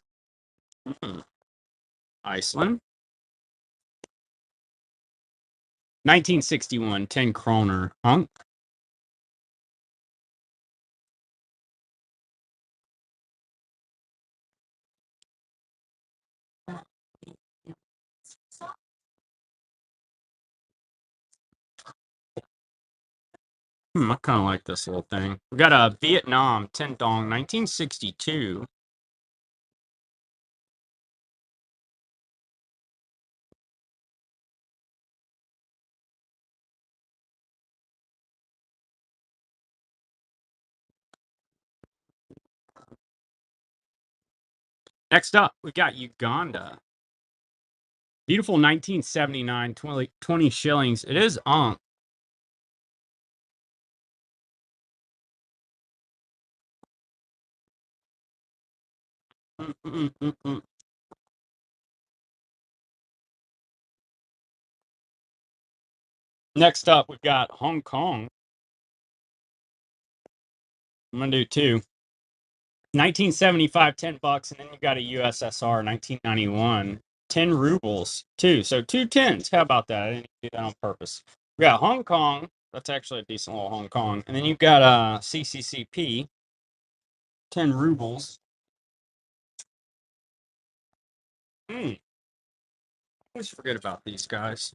do Iceland. 1961, 10 kroner. Hunk. I kind of like this little thing. We got a Vietnam 10 dong, 1962. Next up, we got Uganda. Beautiful 1979, 20 shillings. It is Ankh. Next up, we've got Hong Kong. I'm going to do two. 1975, 10 bucks, and then you got a USSR, 1991, 10 rubles, two. So two tens. How about that? I didn't do that on purpose. We got Hong Kong. That's actually a decent little Hong Kong. And then you've got CCCP, 10 rubles. I always forget about these guys.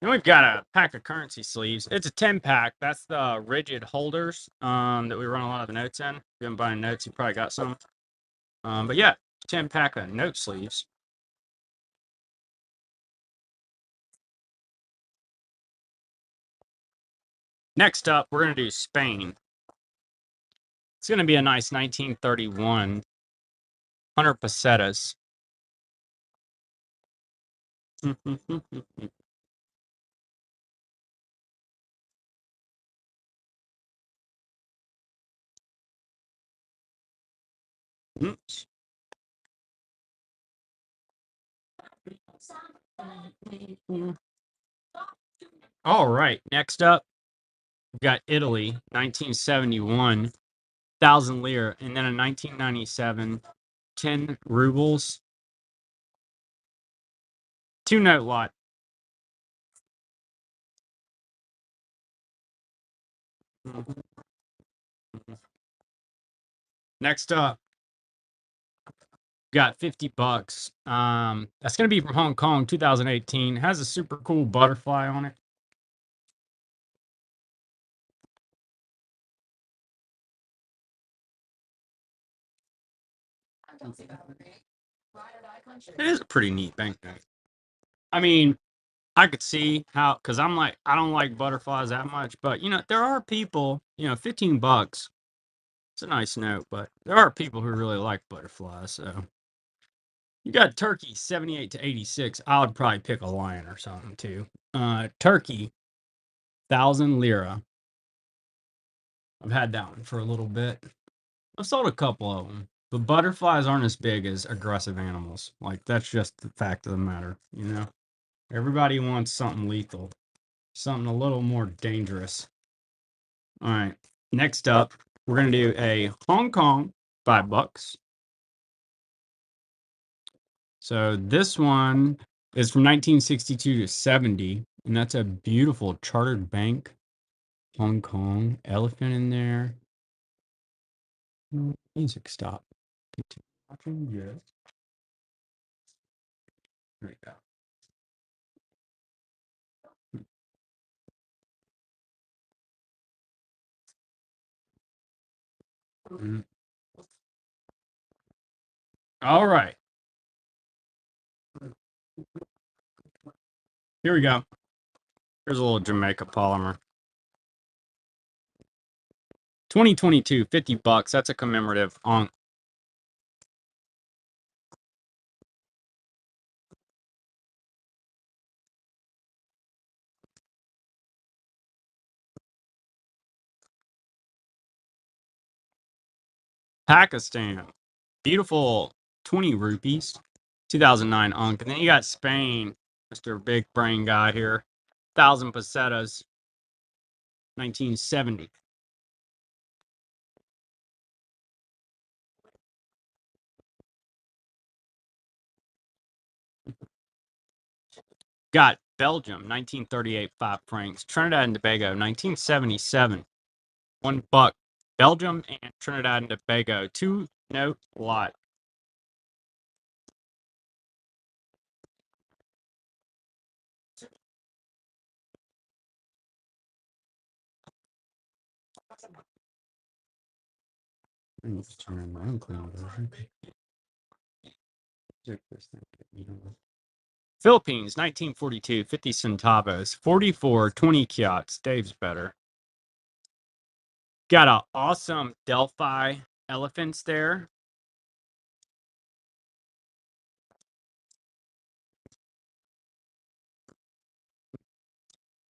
Then we've got a pack of currency sleeves. It's a 10 pack. That's the rigid holders that we run a lot of the notes in. If you've been buying notes, you probably got some. But yeah, 10 pack of note sleeves. Next up, we're going to do Spain. It's going to be a nice 1931 100 pesetas. All right, next up, we've got Italy, 1971, 1,000 lira, and then a 1997, 10 rubles, two note lot. Next up, Got 50 bucks. That's gonna be from Hong Kong, 2018. Has a super cool butterfly on it. It is a pretty neat banknote. I mean, I could see how, because I'm like, I don't like butterflies that much, but there are people, 15 bucks. It's a nice note, but there are people who really like butterflies. So you got turkey, 78 to 86. I would probably pick a lion or something too. Turkey, 1,000 lira. I've had that one for a little bit. I've sold a couple of them. But butterflies aren't as big as aggressive animals. Like, that's just the fact of the matter. Everybody wants something lethal, something a little more dangerous. All right. Next up, we're going to do a Hong Kong, 5 bucks. So this one is from 1962 to 70, and that's a beautiful chartered bank. Hong Kong, elephant in there. Music stop. Continue watching. Yes. There we go. Mm. All right. Here we go. Here's a little Jamaica polymer. 2022, 50 bucks. That's a commemorative on Pakistan. Beautiful 20 rupees. 2009 Unk. And then you got Spain, Mr. Big Brain guy here. 1,000 pesetas. 1970. Got Belgium, 1938, 5 francs. Trinidad and Tobago, 1977. $1. Belgium and Trinidad and Tobago. 2-note lot. Turn my own clean version. Philippines, 1942, 50 centavos. 44, 20 kyats. Dave's better. Got an awesome Delphi elephants there.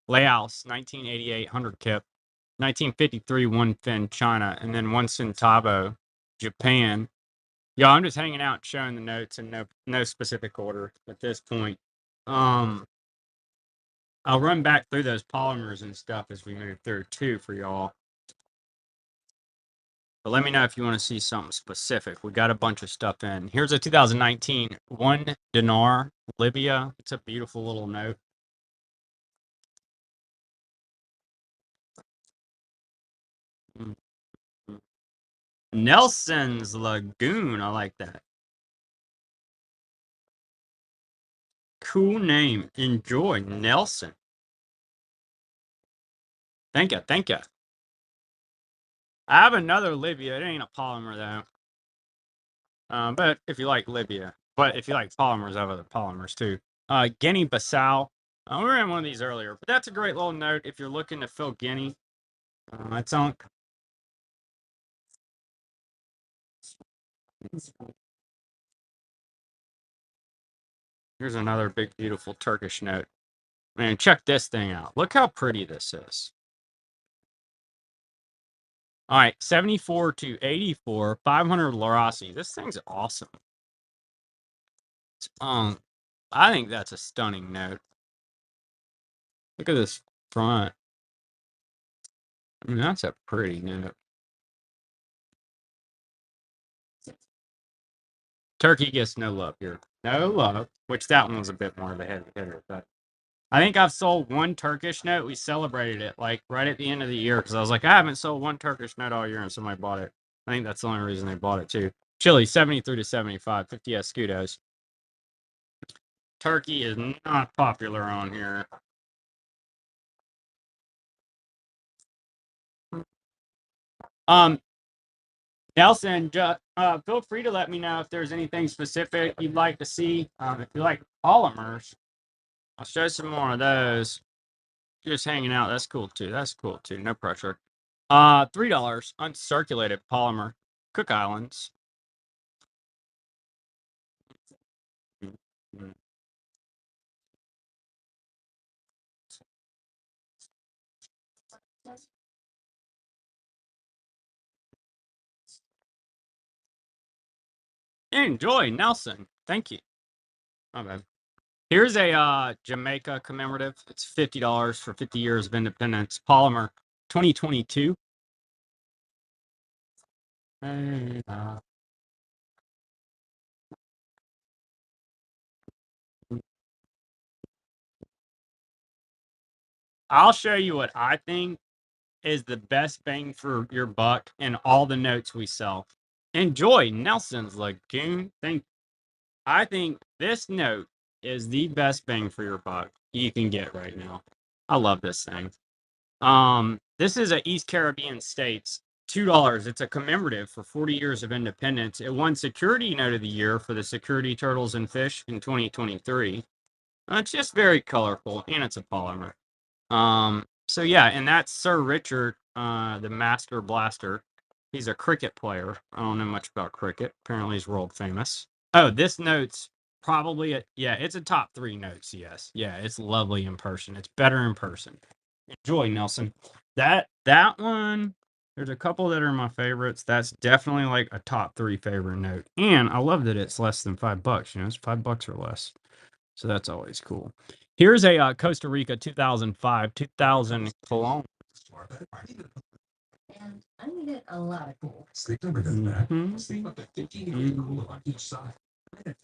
Laos, 1988, 100 kip. 1953, 1 fin, China. And then 1 centavo, Japan. Yo, I'm just hanging out showing the notes in no specific order at this point. I'll run back through those polymers and stuff as we move through too for y'all. But let me know if you want to see something specific. We got a bunch of stuff in. Here's a 2019 1 dinar, Libya. It's a beautiful little note. Nelson's Lagoon. I like that. Cool name. Enjoy, Nelson. Thank you. Thank you. I have another Libya. It ain't a polymer though. But if you like Libya, but if you like polymers, I have other polymers too. Guinea-Bissau. We were in one of these earlier, but that's a great little note if you're looking to fill Guinea. It's on. Here's another big, beautiful Turkish note. Man, check this thing out. Look how pretty this is. All right, 74 to 84, 500 Larasi. This thing's awesome. I think that's a stunning note. Look at this front. I mean, that's a pretty note. Turkey gets no love here. No love, which that one was a bit more of a heavy hitter. But I think I've sold 1 Turkish note. We celebrated it like right at the end of the year because I was like, I haven't sold 1 Turkish note all year, and somebody bought it. I think that's the only reason they bought it too. Chili, 73 to 75, 50 Escudos. Turkey is not popular on here. Nelson, feel free to let me know if there's anything specific you'd like to see. If you like polymers, I'll show some more of those. Just hanging out, that's cool too. That's cool too. No pressure. $3 uncirculated polymer, Cook Islands. Enjoy, Nelson. Thank you. My bad. Here's a Jamaica commemorative. It's $50 for 50 years of independence. Polymer, 2022. I'll show you what I think is the best bang for your buck in all the notes we sell. Enjoy Nelson's Lagoon. I think this note is the best bang for your buck you can get right now. I love this thing. This is a East Caribbean states, $2. It's a commemorative for 40 years of independence. It won Security Note of the Year for the Security Turtles and Fish in 2023. It's just very colorful, and it's a polymer. So yeah, and that's Sir Richard, the Master Blaster. He's a cricket player. I don't know much about cricket. Apparently, he's world famous. Oh, this note's probably yeah, it's a top 3 notes. Yes, yeah, it's lovely in person. It's better in person. Enjoy, Nelson. That one. There's a couple that are my favorites. That's definitely like a top 3 favorite note, and I love that it's less than $5. You know, it's $5 or less. So that's always cool. Here's a Costa Rica 2005, 2000 cologne. And I needed a lot of cool. Sleep Number does that. Sleep up to 15 cool on each side.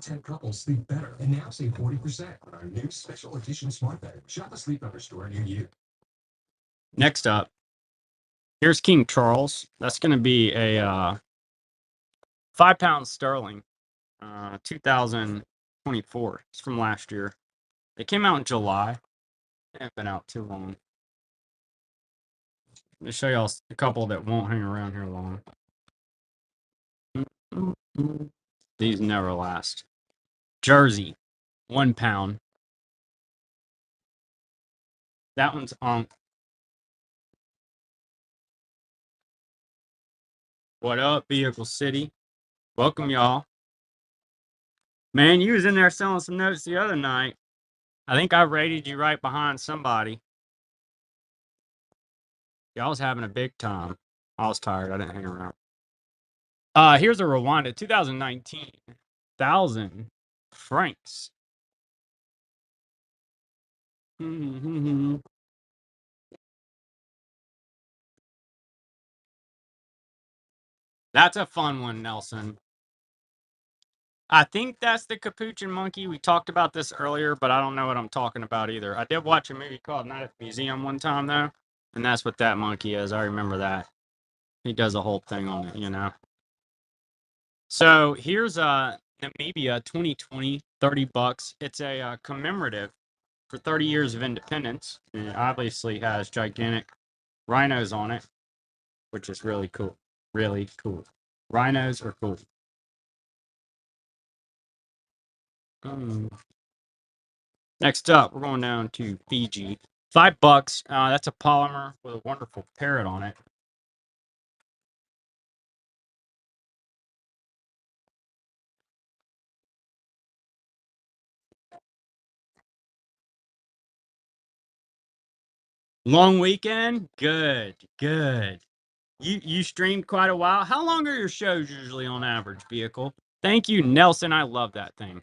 10 couples sleep better and now save 40% on our new special edition smart bed. Shop the Sleep Number store near you. Next up, here's King Charles. That's going to be a 5-pound sterling, 2024. It's from last year. It came out in July. It hasn't been out too long. Let me show y'all a couple that won't hang around here long. These never last. Jersey, 1 pound. That one's on. What up, Vehicle City? Welcome, y'all. Man, you was in there selling some notes the other night. I think I rated you right behind somebody. Y'all was having a big time. I was tired. I didn't hang around. Here's a Rwanda 2019. 1,000 francs. That's a fun one, Nelson. I think that's the Capuchin Monkey. We talked about this earlier, but I don't know what I'm talking about either. I did watch a movie called Night at the Museum one time, though, and that's what that monkey is. I remember that. He does a whole thing on it, you know. So here's Namibia 2020, $30. It's a commemorative for 30 years of independence. And it obviously has gigantic rhinos on it, which is really cool. Really cool. Rhinos are cool. Next up, we're going down to Fiji. $5. That's a polymer with a wonderful parrot on it. Long weekend? Good, good. You streamed quite a while. How long are your shows usually on average, Vehicle? Thank you, Nelson. I love that thing.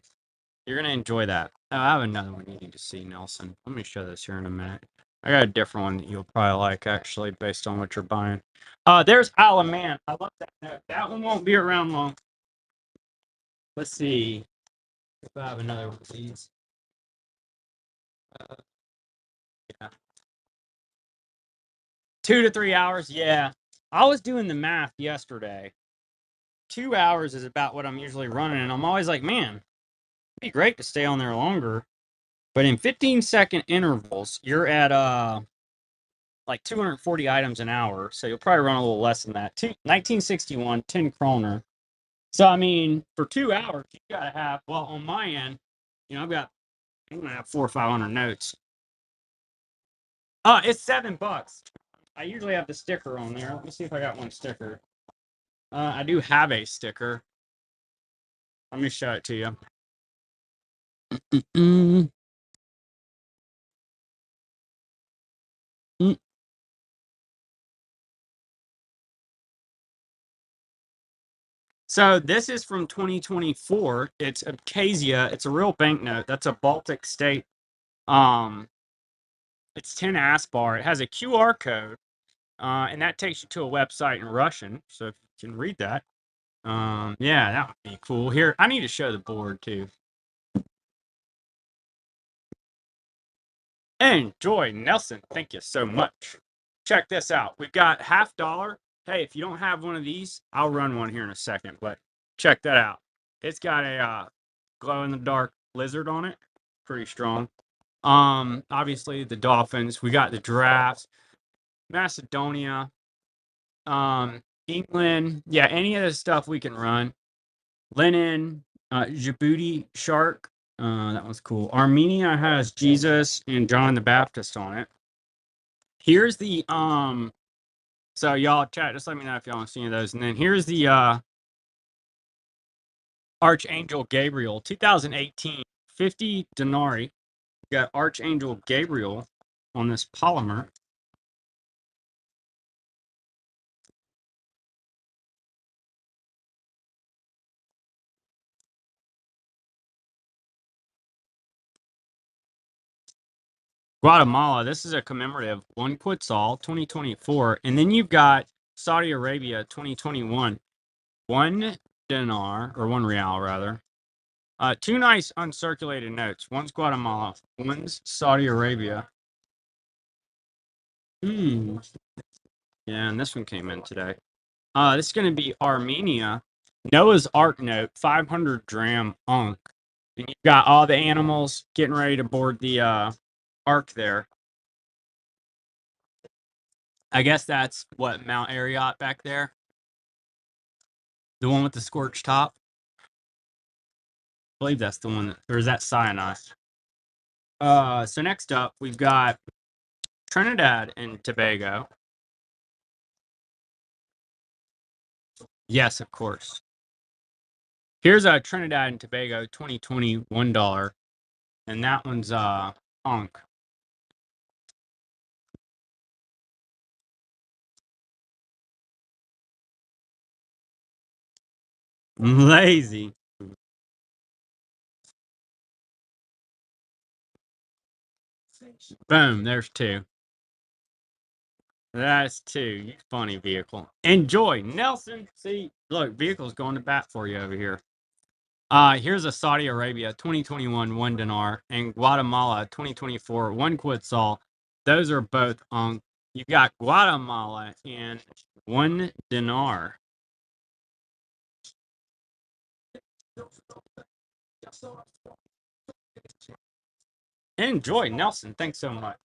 You're gonna enjoy that. Oh, I have another one you need to see, Nelson. Let me show this here in a minute. I got a different one that you'll probably like, actually, based on what you're buying. There's Alaman. I love that note. That one won't be around long. Let's see if I have another one of these. Yeah. 2 to 3 hours. Yeah. I was doing the math yesterday. 2 hours is about what I'm usually running, and I'm always like, man, it'd be great to stay on there longer. But in 15-second intervals, you're at like 240 items an hour, so you'll probably run a little less than that. 1961, 10 kroner. So I mean, for 2 hours, you gotta have. Well, on my end, I'm gonna have 400 or 500 notes. It's $7. I usually have the sticker on there. Let me see if I got one sticker. I do have a sticker. Let me show it to you. Mm, mm. So this is from 2024. It's Abkhazia. It's a real banknote. That's a Baltic state. Um, it's 10 Aspar. It has a QR code, and that takes you to a website in Russian. So if you can read that, yeah, that would be cool. Here, I need to show the board too. Enjoy, Nelson. Thank you so much. Check this out. We've got $50. Hey, if you don't have one of these, I'll run one here in a second, but check that out. It's got a glow in the dark lizard on it. Pretty strong. Obviously the dolphins. We got the giraffes, Macedonia, England. Yeah, any of this stuff we can run. Lenin, Djibouti shark. That one's cool. Armenia has Jesus and John the Baptist on it. Here's the so y'all chat, just let me know if y'all want to see any of those. And then here's the Archangel Gabriel, 2018, 50 denarii. Got Archangel Gabriel on this polymer. Guatemala, this is a commemorative one Quetzal 2024. And then you've got Saudi Arabia 2021, 1 dinar, or 1 real rather. Two nice uncirculated notes. One's Guatemala, one's Saudi Arabia. Yeah, and this one came in today. This is going to be Armenia. Noah's Ark note, 500 dram Ankh. And you've got all the animals getting ready to board the Ark there. I guess that's what, Mount Ariat back there? The one with the scorched top? I believe that's the one, or is that Sinai? So next up, we've got Trinidad and Tobago. Yes, of course. Here's a Trinidad and Tobago 2020 $1, and that one's Ankh. Lazy. Boom, there's two. That's two. You funny vehicle. Enjoy, Nelson. See, look, vehicle's going to bat for you over here. Here's a Saudi Arabia 2021 $1, and Guatemala 2024 1 Quetzal. Those are both on. You've got Guatemala and $1. Enjoy, Nelson. Thanks so much.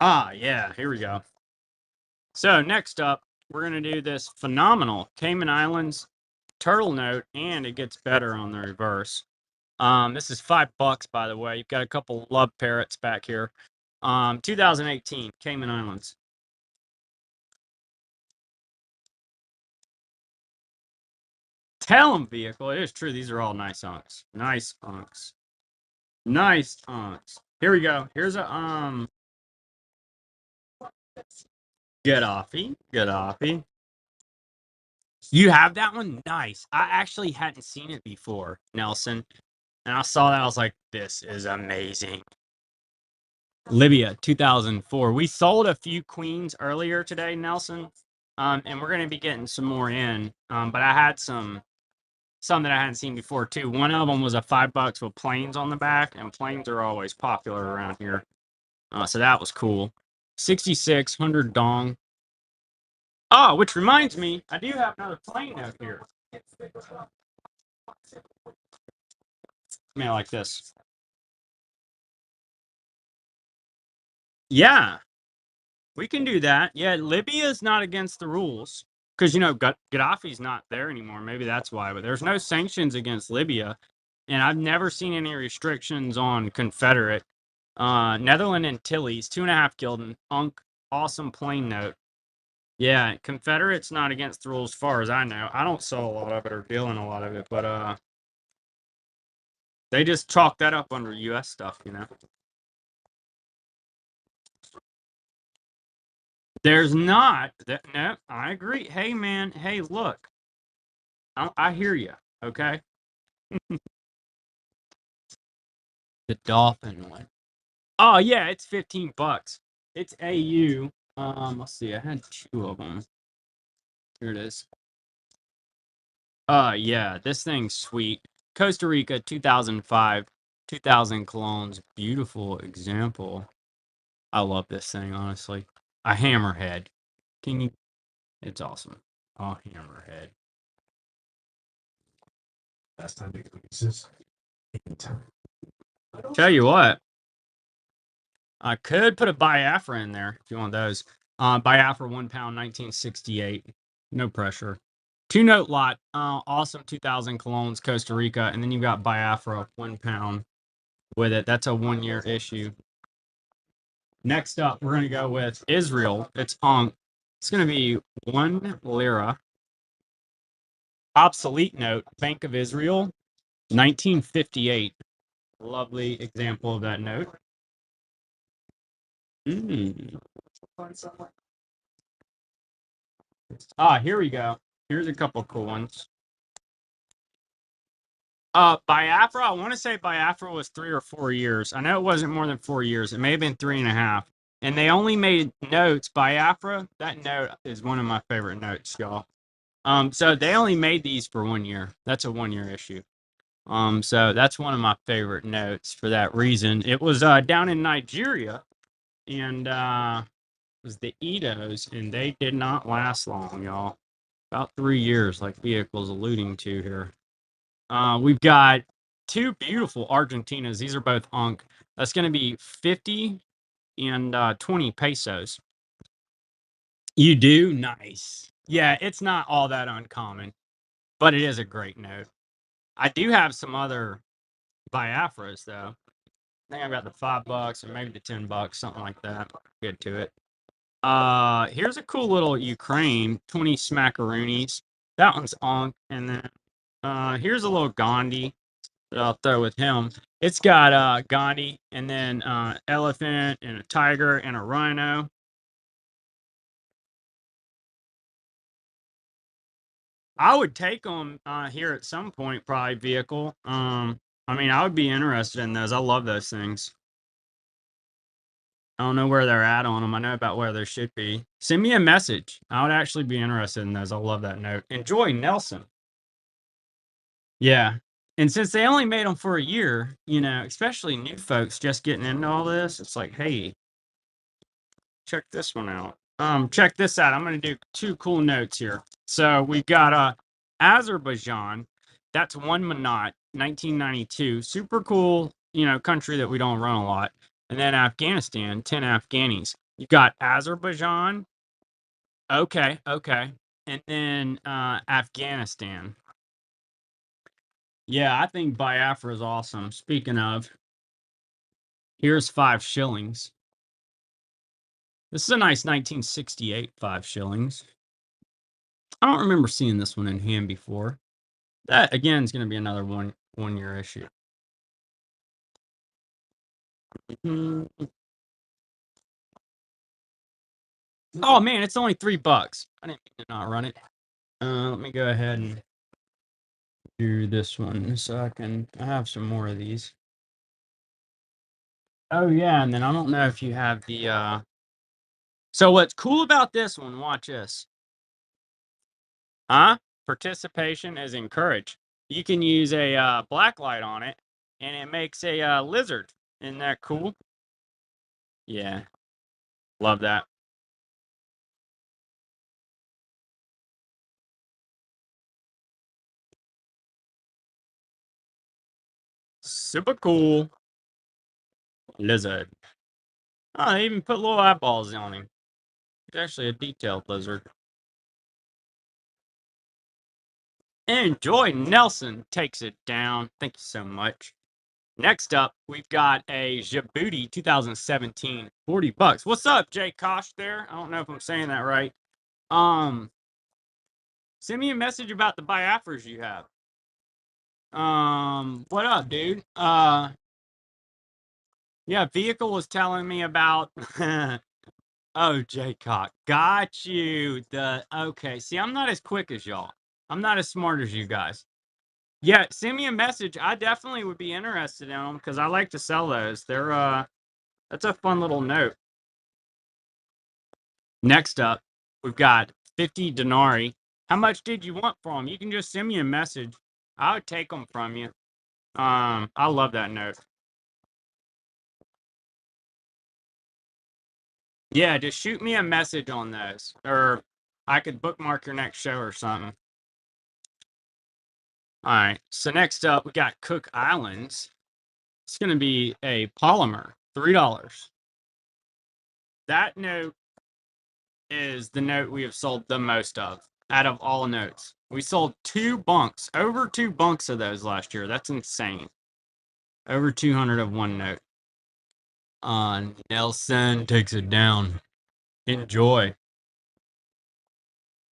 Yeah, here we go. So next up, we're going to do this phenomenal Cayman Islands turtle note, and it gets better on the reverse. This is $5, by the way. You've got a couple love parrots back here. 2018 Cayman Islands. Tell them, vehicle. It is true. These are all nice unks. Nice unks. Nice unks. Here we go. Here's a Get offy. Get offy. You have that one? Nice. I actually hadn't seen it before, Nelson. And I saw that. I was like, this is amazing. Libya, 2004. We sold a few queens earlier today, Nelson. And we're going to be getting some more in. But I had some some that I hadn't seen before too. One of them was a $5 with planes on the back, and planes are always popular around here. So that was cool. 6,600 dong. Oh, which reminds me, I do have another plane note here. Man, like this. Yeah, we can do that. Yeah, Libya's not against the rules because Gaddafi's not there anymore. Maybe that's why. But there's no sanctions against Libya, and I've never seen any restrictions on Confederate. Netherlands Antilles, 2.5 killed. Awesome plane note. Yeah, Confederate's not against the rules as far as I know. I don't sell a lot of it or deal in a lot of it, but they just chalk that up under U.S. stuff. There's not. No, I agree. Hey, man. Hey, look. I hear you. Okay. The dolphin one. Oh yeah, it's $15. It's AU. Let's see. I had two of them. Here it is. Yeah, this thing's sweet. Costa Rica, 2005, 2000 clones. Beautiful example. I love this thing, honestly. A hammerhead. Can you? It's awesome. A hammerhead. Last time it releases. Tell you what, I could put a Biafra in there if you want those. Biafra 1 pound, 1968. No pressure. 2 note lot. Awesome 2000 colognes, Costa Rica. And then you've got Biafra 1 pound with it. That's a 1 year issue. Next up, we're going to go with Israel. It's It's going to be 1 lira. Obsolete note, Bank of Israel, 1958. Lovely example of that note. Here we go. Here's a couple cool ones. Biafra, I want to say Biafra was 3 or 4 years. I know it wasn't more than 4 years. It may have been 3.5. And they only made notes. Biafra, that note is one of my favorite notes, y'all. So they only made these for 1 year. That's a 1 year issue. So that's one of my favorite notes for that reason. It was down in Nigeria, and it was the Edos, and they did not last long, y'all. About 3 years, like Vehicle's alluding to here. We've got two beautiful Argentinas. These are both Unk. That's going to be 50 and 20 pesos. You do? Nice. Yeah, it's not all that uncommon, but it is a great note. I do have some other Biafras, though. I think I've got the $5 or maybe the $10, something like that. Get to it. Here's a cool little Ukraine 20 smackaroonies. That one's Unk. And then here's a little Gandhi that I'll throw with him. It's got Gandhi and then elephant and a tiger and a rhino. I would take them here at some point, probably vehicle. I mean, I would be interested in those. I love those things. I don't know where they're at on them. I know about where they should be. Send me a message. I would actually be interested in those. I love that note. Enjoy Nelson. Yeah. And since they only made them for a year, especially new folks just getting into all this, it's like, hey, check this one out. Check this out. I'm going to do two cool notes here. So we've got Azerbaijan. That's 1 manat, 1992. Super cool, country that we don't run a lot. And then Afghanistan, 10 Afghanis. You've got Azerbaijan. Okay. And then Afghanistan. Yeah, I think Biafra is awesome. Speaking of, here's 5 shillings. This is a nice 1968 5 shillings. I don't remember seeing this one in hand before. That again is going to be another one year issue. Oh man, it's only $3. I didn't mean to not run it. Let me go ahead and do this one so I have some more of these. Oh yeah, and then I don't know if you have the so what's cool about this one, watch this. Participation is encouraged. you can use a black light on it, and it makes a lizard. Isn't that cool? Yeah, love that. Super cool lizard. Oh, they even put little eyeballs on him. It's actually a detailed lizard. Enjoy Nelson takes it down. Thank you so much. Next up, we've got a Djibouti 2017, 40 bucks. What's up, Jay Kosh there? I don't know if I'm saying that right. Um, Send me a message about the Biafras you have. What up, dude? Yeah, Vehicle was telling me about oh, Jaycock. Got you. Okay. See, I'm not as quick as y'all. I'm not as smart as you guys. Yeah, send me a message. I definitely would be interested in them because I like to sell those. That's a fun little note. Next up, we've got 50 denarii. How much did you want for them? You can just send me a message. I would take them from you. I love that note. Yeah, just shoot me a message on those, or I could bookmark your next show or something. All right. So next up, we got Cook Islands. It's going to be a polymer, $3. That note is the note we have sold the most of out of all notes. We sold over two bunks of those last year. That's insane. Over 200 of one note. Nelson takes it down. Enjoy.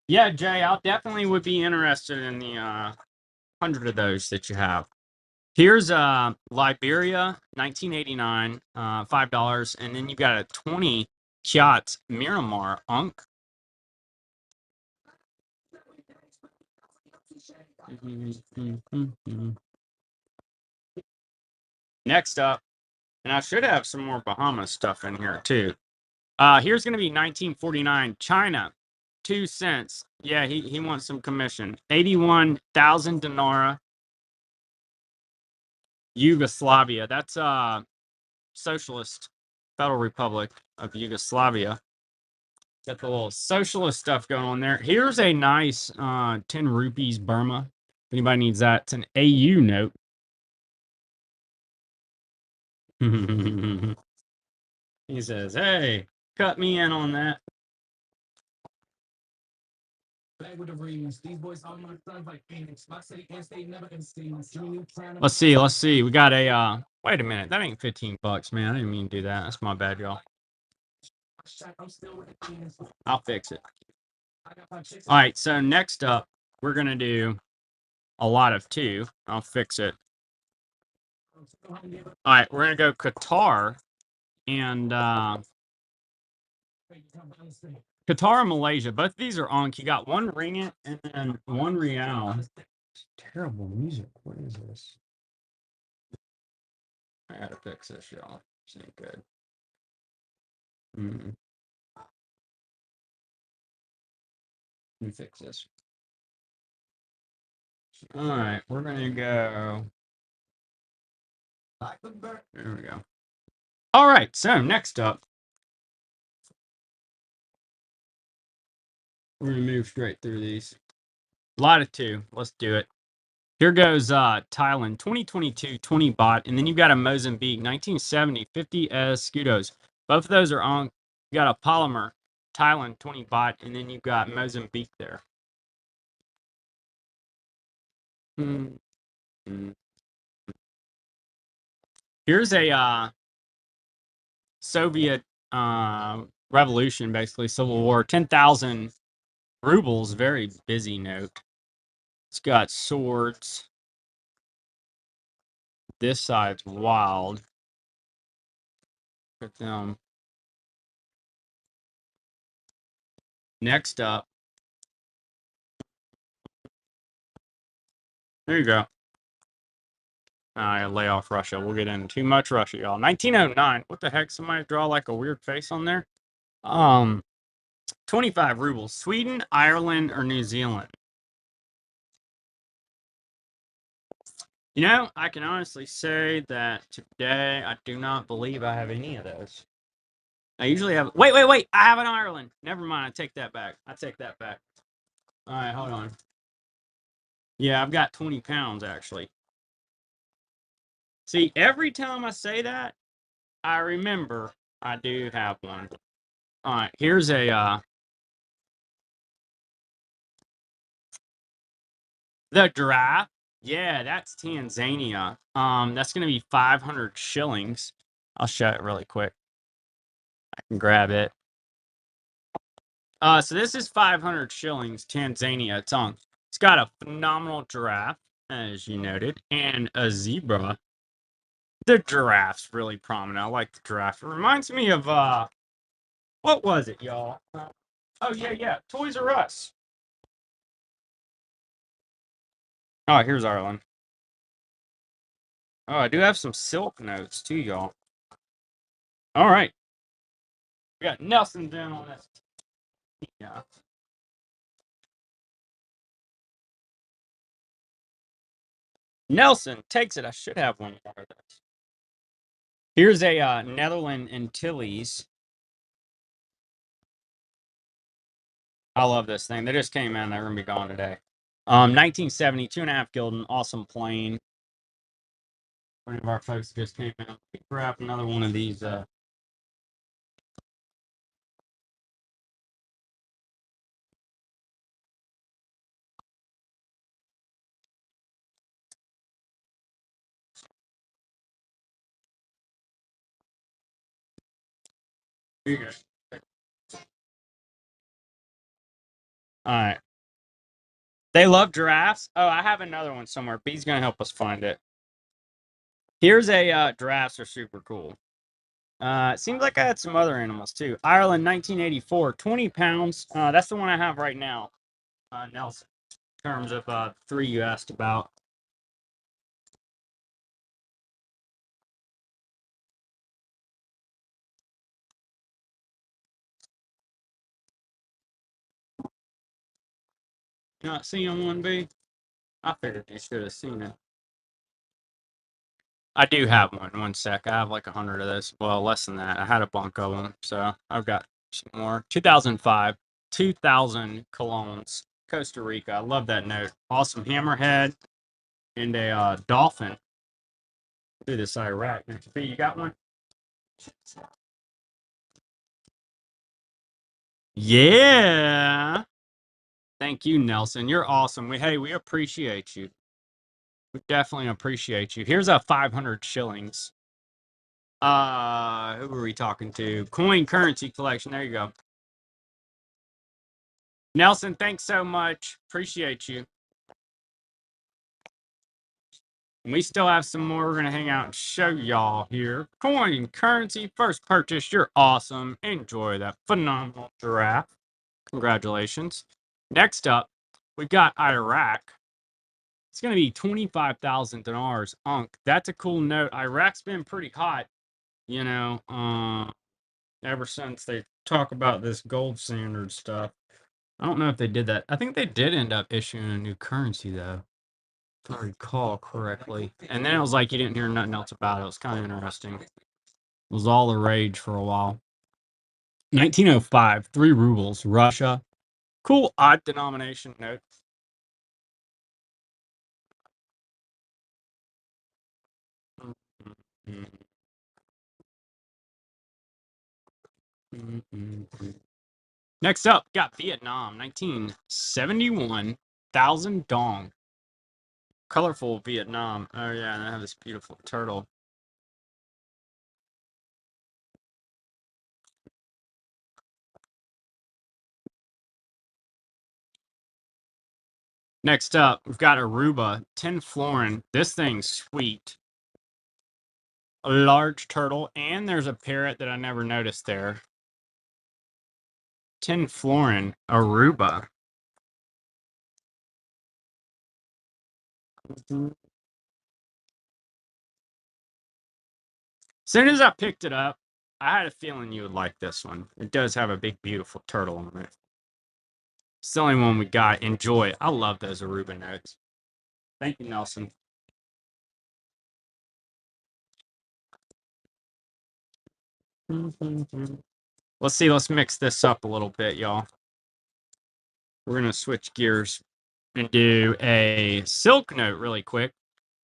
Yeah, Jay, I definitely would be interested in the 100 of those that you have. Here's Liberia, 1989, $5, and then you got a 20 Kyat Miramar Unk. Next up, and I should have some more Bahamas stuff in here too. Here's going to be 1949 China, 2 cents. Yeah, he wants some commission. 81,000 dinara. Yugoslavia. That's Socialist Federal Republic of Yugoslavia. Got the little socialist stuff going on there. Here's a nice 10 rupees Burma. If anybody needs that, it's an AU note. He says, hey, cut me in on that. Let's see. We got a wait a minute. That ain't 15 bucks, man. I didn't mean to do that. That's my bad, y'all. I'll fix it. All right, so next up, we're gonna do a lot of two. I'll fix it. All right, we're gonna go Qatar and Qatar and Malaysia. Both of these are on. You got one ringgit and then one real. Terrible music. What is this? I gotta fix this, y'all. This ain't good. Let me fix this. All right, we're gonna go. There we go. All right, so next up, we're gonna move straight through these. A lot of two. Let's do it. Here goes Thailand, 2022, 20 baht, and then you've got a Mozambique, 1970, 50 Scudos. Both of those are on. You got a polymer, Thailand, 20 baht, and then you've got Mozambique there. Here's a Soviet revolution, basically Civil War, 10,000 rubles, very busy note. It's got swords. This side's wild. Put them. Next up. There you go. I lay off Russia. We'll get into too much Russia, y'all. 1909. What the heck? Somebody draw like a weird face on there. 25 rubles. Sweden, Ireland, or New Zealand? You know, I can honestly say that today I do not believe I have any of those. I usually have. Wait, wait, wait! I have an Ireland. Never mind. I take that back. I take that back. All right, hold on. Yeah, I've got 20 pounds actually. See, every time I say that, I remember I do have one. All right, here's a the giraffe. Yeah, that's Tanzania. That's gonna be 500 shillings. I'll show it really quick. I can grab it. So this is 500 shillings, Tanzania. It's got a phenomenal giraffe, as you noted, and a zebra. The giraffe's really prominent. I like the giraffe. It reminds me of what was it, y'all? Oh yeah, Toys R Us. Oh, here's Arlen. Oh, I do have some silk notes too, y'all. All right, we got Nelson down on this. Yeah, Nelson takes it. I should have one more of this. Here's a Netherland Antilles. I love this thing. They just came in. They're gonna be gone today. 1970, 2.5 Gildan, awesome plane. One of our folks just came in. Grab another one of these. Here you go. All right. They love giraffes. Oh, I have another one somewhere. B's gonna help us find it. Here's a giraffes are super cool. It seems like I had some other animals too. Ireland, 1984, 20 pounds. That's the one I have right now. Nelson, in terms of three you asked about. You not seeing one, B? I figured you should have seen it. I do have one. One sec. I have like 100 of this. Well, less than that. I had a bunk of them, so I've got some more. 2005, 2,000 colognes, Costa Rica. I love that note. Awesome hammerhead and a dolphin. Do this Iraq. B, you got one? Yeah. Thank you, Nelson. You're awesome. We appreciate you. We definitely appreciate you. Here's a 500 shillings. Who are we talking to? Coin currency collection. There you go. Nelson, thanks so much. Appreciate you. And we still have some more. We're going to hang out and show y'all here. Coin currency, first purchase. You're awesome. Enjoy that phenomenal giraffe. Congratulations. Next up, we got Iraq. It's going to be 25,000 dinars. Unk. That's a cool note. Iraq's been pretty hot, you know, ever since they talk about this gold standard stuff. I don't know if they did that. I think they did end up issuing a new currency, though, if I recall correctly. And then it was like you didn't hear nothing else about it. It was kind of interesting. It was all the rage for a while. 1905, 3 rubles, Russia. Cool, odd denomination note. Next up, got Vietnam, 1971, 1,000 dong. Colorful Vietnam. Oh, yeah, and I have this beautiful turtle. Next up, we've got Aruba, 10 florin. This thing's sweet. A large turtle, and there's a parrot that I never noticed there. 10 florin, Aruba. As soon as I picked it up, I had a feeling you would like this one. It does have a big, beautiful turtle on it. It's the only one we got. Enjoy. I love those Aruba notes. Thank you, Nelson. Let's see. Let's mix this up a little bit, y'all. We're gonna switch gears and do a silk note really quick.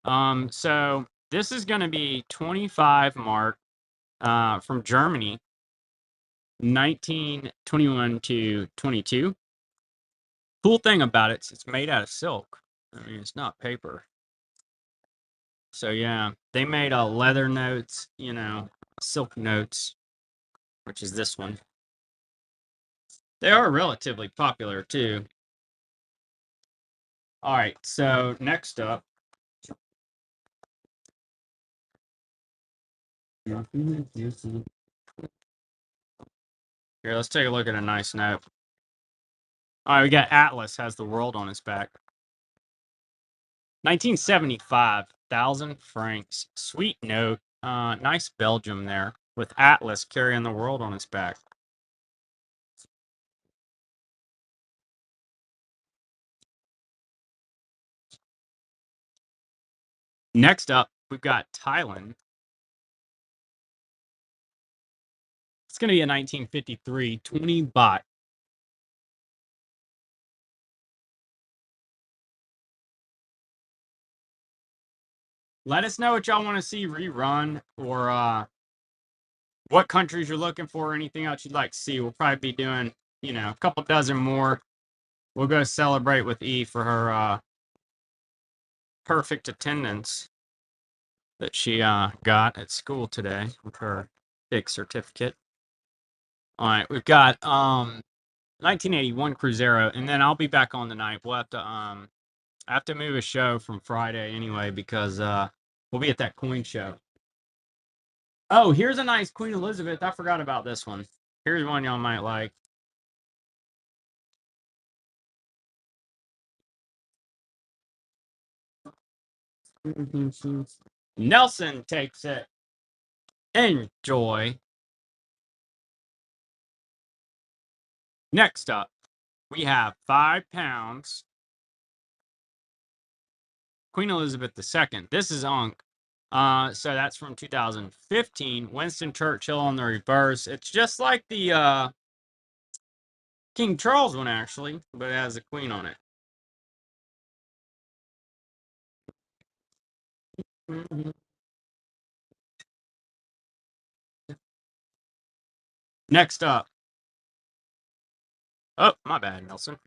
So this is gonna be 25 mark from Germany, 1921 to 22. Cool thing about it, it's made out of silk. I mean, it's not paper. So yeah, they made leather notes, silk notes, which is this one. They are relatively popular too. All right, so next up. Here, let's take a look at a nice note. All right, we got Atlas has the world on his back. 1975, 1,000 francs. Sweet note. Nice Belgium there with Atlas carrying the world on his back. Next up, we've got Thailand. It's going to be a 1953, 20 baht. Let us know what y'all want to see rerun or what countries you're looking for or anything else you'd like to see. We'll probably be doing, a couple dozen more. We'll go celebrate with E for her perfect attendance that she got at school today with her big certificate. All right, we've got 1981 Cruzeiro, and then I'll be back on tonight. We'll have to I have to move a show from Friday anyway because we'll be at that coin show. Oh, here's a nice Queen Elizabeth. I forgot about this one. Here's one y'all might like. Nelson takes it. Enjoy. Next up, we have £5. Queen Elizabeth II. This is Unk. So that's from 2015. Winston Churchill on the reverse. It's just like the King Charles one, actually, but it has a queen on it. Next up. Oh, my bad, Nelson.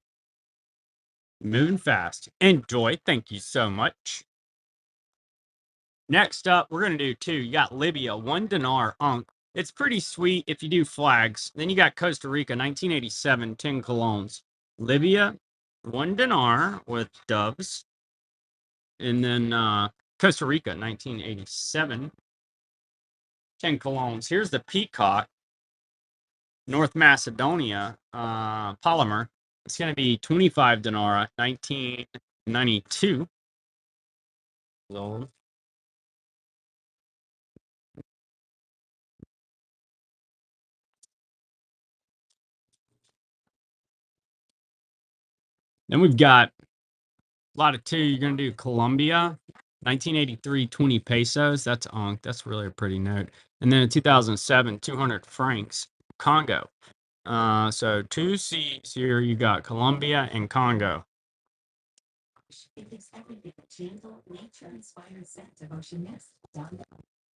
Moving fast. Enjoy. Thank you so much. Next up, we're going to do two. You got Libya, 1 dinar, Unk. It's pretty sweet if you do flags. Then you got Costa Rica, 1987, 10 colones. Libya, 1 dinar with doves. And then Costa Rica, 1987, 10 colones. Here's the peacock, North Macedonia, polymer. It's going to be 25 dinara, 1992. Then we've got a lot of two. You're going to do Colombia, 1983, 20 pesos. That's Ankh. That's really a pretty note. And then in 2007, 200 francs, Congo. So two C's here. You got Colombia and Congo.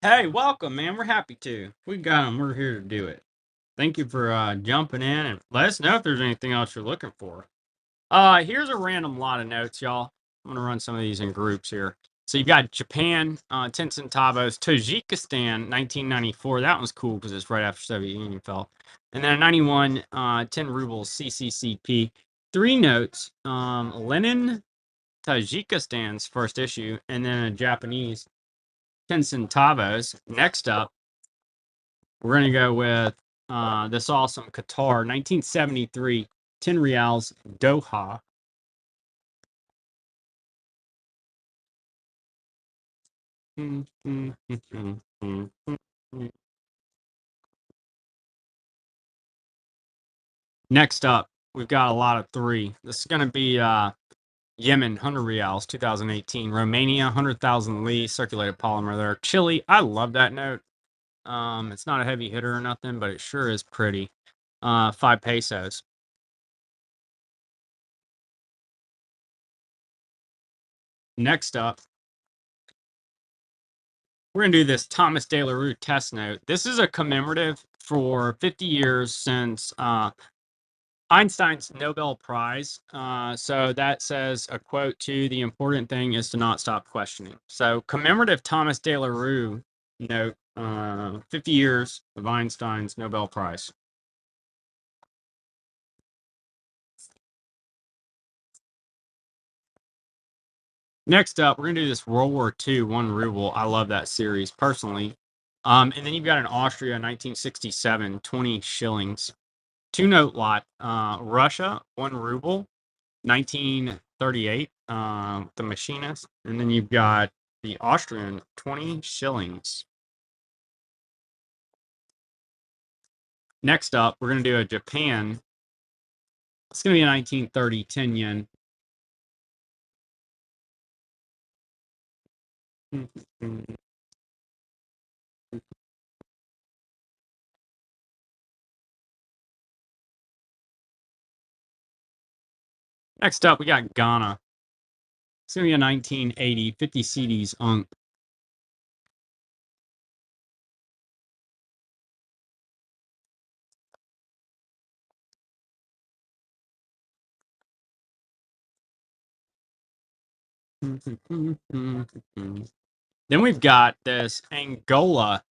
Hey, welcome, man. We're happy to. We got them. We're here to do it. Thank you for jumping in and let us know if there's anything else you're looking for. Here's a random lot of notes, y'all. I'm gonna run some of these in groups here. So you've got Japan, 10 centavos, Tajikistan, 1994. That one's cool because it's right after Soviet Union fell. And then 91, 10 rubles, CCCP. Three notes, Lenin, Tajikistan's first issue, and then a Japanese 10 centavos. Next up, we're gonna go with this awesome Qatar, 1973, 10 reals, Doha. Next up, we've got a lot of three. This is going to be Yemen, 100 reals, 2018. Romania, 100,000 Li, circulated polymer there. Chile, I love that note. It's not a heavy hitter or nothing, but it sure is pretty. 5 pesos. Next up, we're going to do this Thomas De La Rue test note. This is a commemorative for 50 years since Einstein's Nobel Prize. So that says a quote to the important thing is to not stop questioning. So commemorative Thomas De La Rue note, 50 years of Einstein's Nobel Prize. Next up, we're going to do this World War II 1 ruble. I love that series personally. And then you've got an Austria 1967, 20 shillings. 2 note lot. Russia, 1 ruble, 1938, the machinist. And then you've got the Austrian, 20 shillings. Next up, we're going to do a Japan. It's going to be a 1930, 10 yen. Next up, we got Ghana. It's going to be a 1980, 50 CDs on. Then we've got this Angola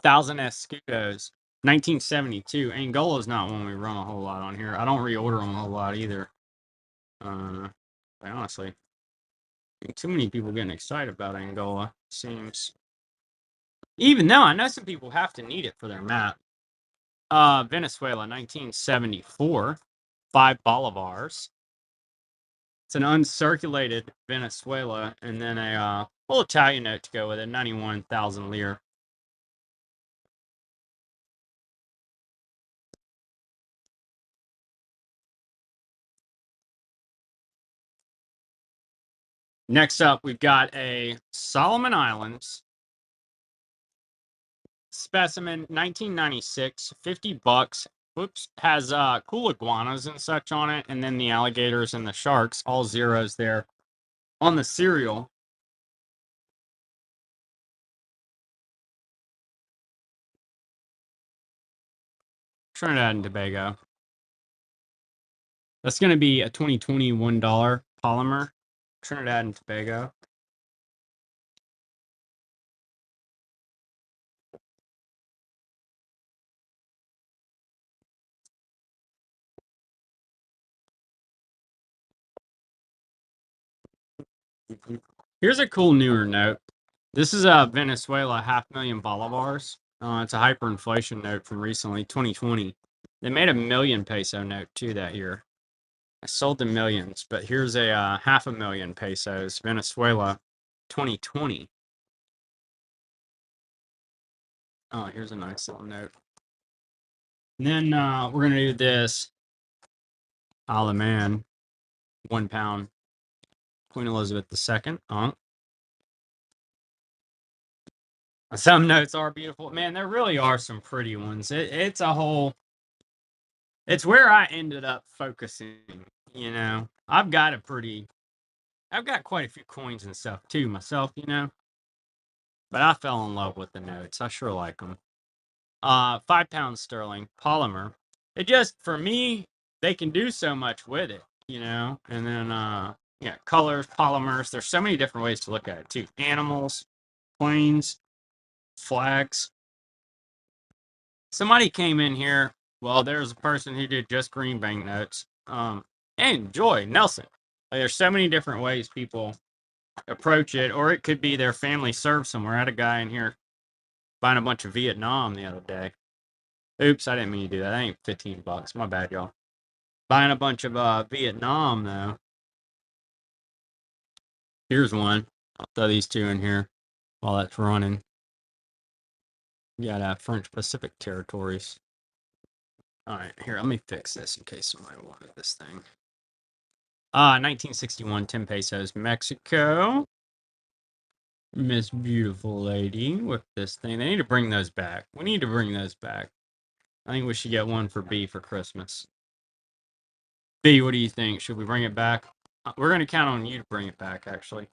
1000 escudos, 1972. Angola's not one we run a whole lot on here. I don't reorder them a whole lot either. Honestly, too many people getting excited about Angola, seems. Even though I know some people have to need it for their map. Venezuela, 1974, 5 bolivars. It's an uncirculated Venezuela, and then a little Italian note to go with it, 91,000 lire. Next up, we've got a Solomon Islands specimen, 1996, 50 bucks. Whoops, has cool iguanas and such on it, and then the alligators and the sharks, all zeros there on the serial. Trinidad and Tobago. That's going to be a 2020 $1 polymer. Trinidad and Tobago. Here's a cool newer note. This is a Venezuela 500,000 bolivars. It's a hyperinflation note from recently, 2020. They made a million peso note too that year. I sold the millions, but here's a 500,000 pesos, Venezuela, 2020. Oh, here's a nice little note. And then we're gonna do this Isle of Man, £1, Queen Elizabeth II. Some notes are beautiful. Man, there really are some pretty ones. It's a whole. It's where I ended up focusing. You know, I've got quite a few coins and stuff too myself. You know, but I fell in love with the notes. I sure like them. £5 sterling polymer. It just, for me, they can do so much with it, you know. And then yeah, colors, polymers. There's so many different ways to look at it too. Animals, planes, flags. Somebody came in here. Well, there's a person who did just green banknotes. And Joy Nelson. Like, there's so many different ways people approach it, or it could be their family served somewhere. I had a guy in here buying a bunch of Vietnam the other day. Oops, I didn't mean to do that. That ain't 15 bucks. My bad, y'all. Buying a bunch of Vietnam, though. Here's one. I'll throw these two in here while that's running. You got French Pacific territories. All right, here, let me fix this in case somebody wanted this thing. 1961, 10 pesos, Mexico. Miss Beautiful Lady with this thing. They need to bring those back. We need to bring those back. I think we should get one for B for Christmas. B, what do you think? Should we bring it back? We're going to count on you to bring it back, actually.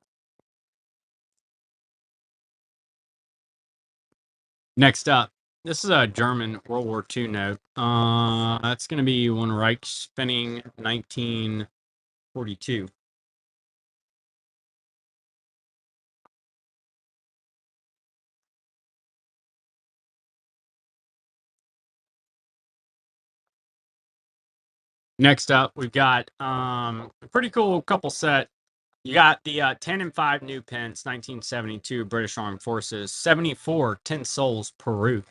Next up, this is a German World War II note. That's going to be one Reichspfennig 1942. Next up, we've got a pretty cool couple set. You got the 10 and 5 new pence, 1972 British Armed Forces, 74 10 souls Peru.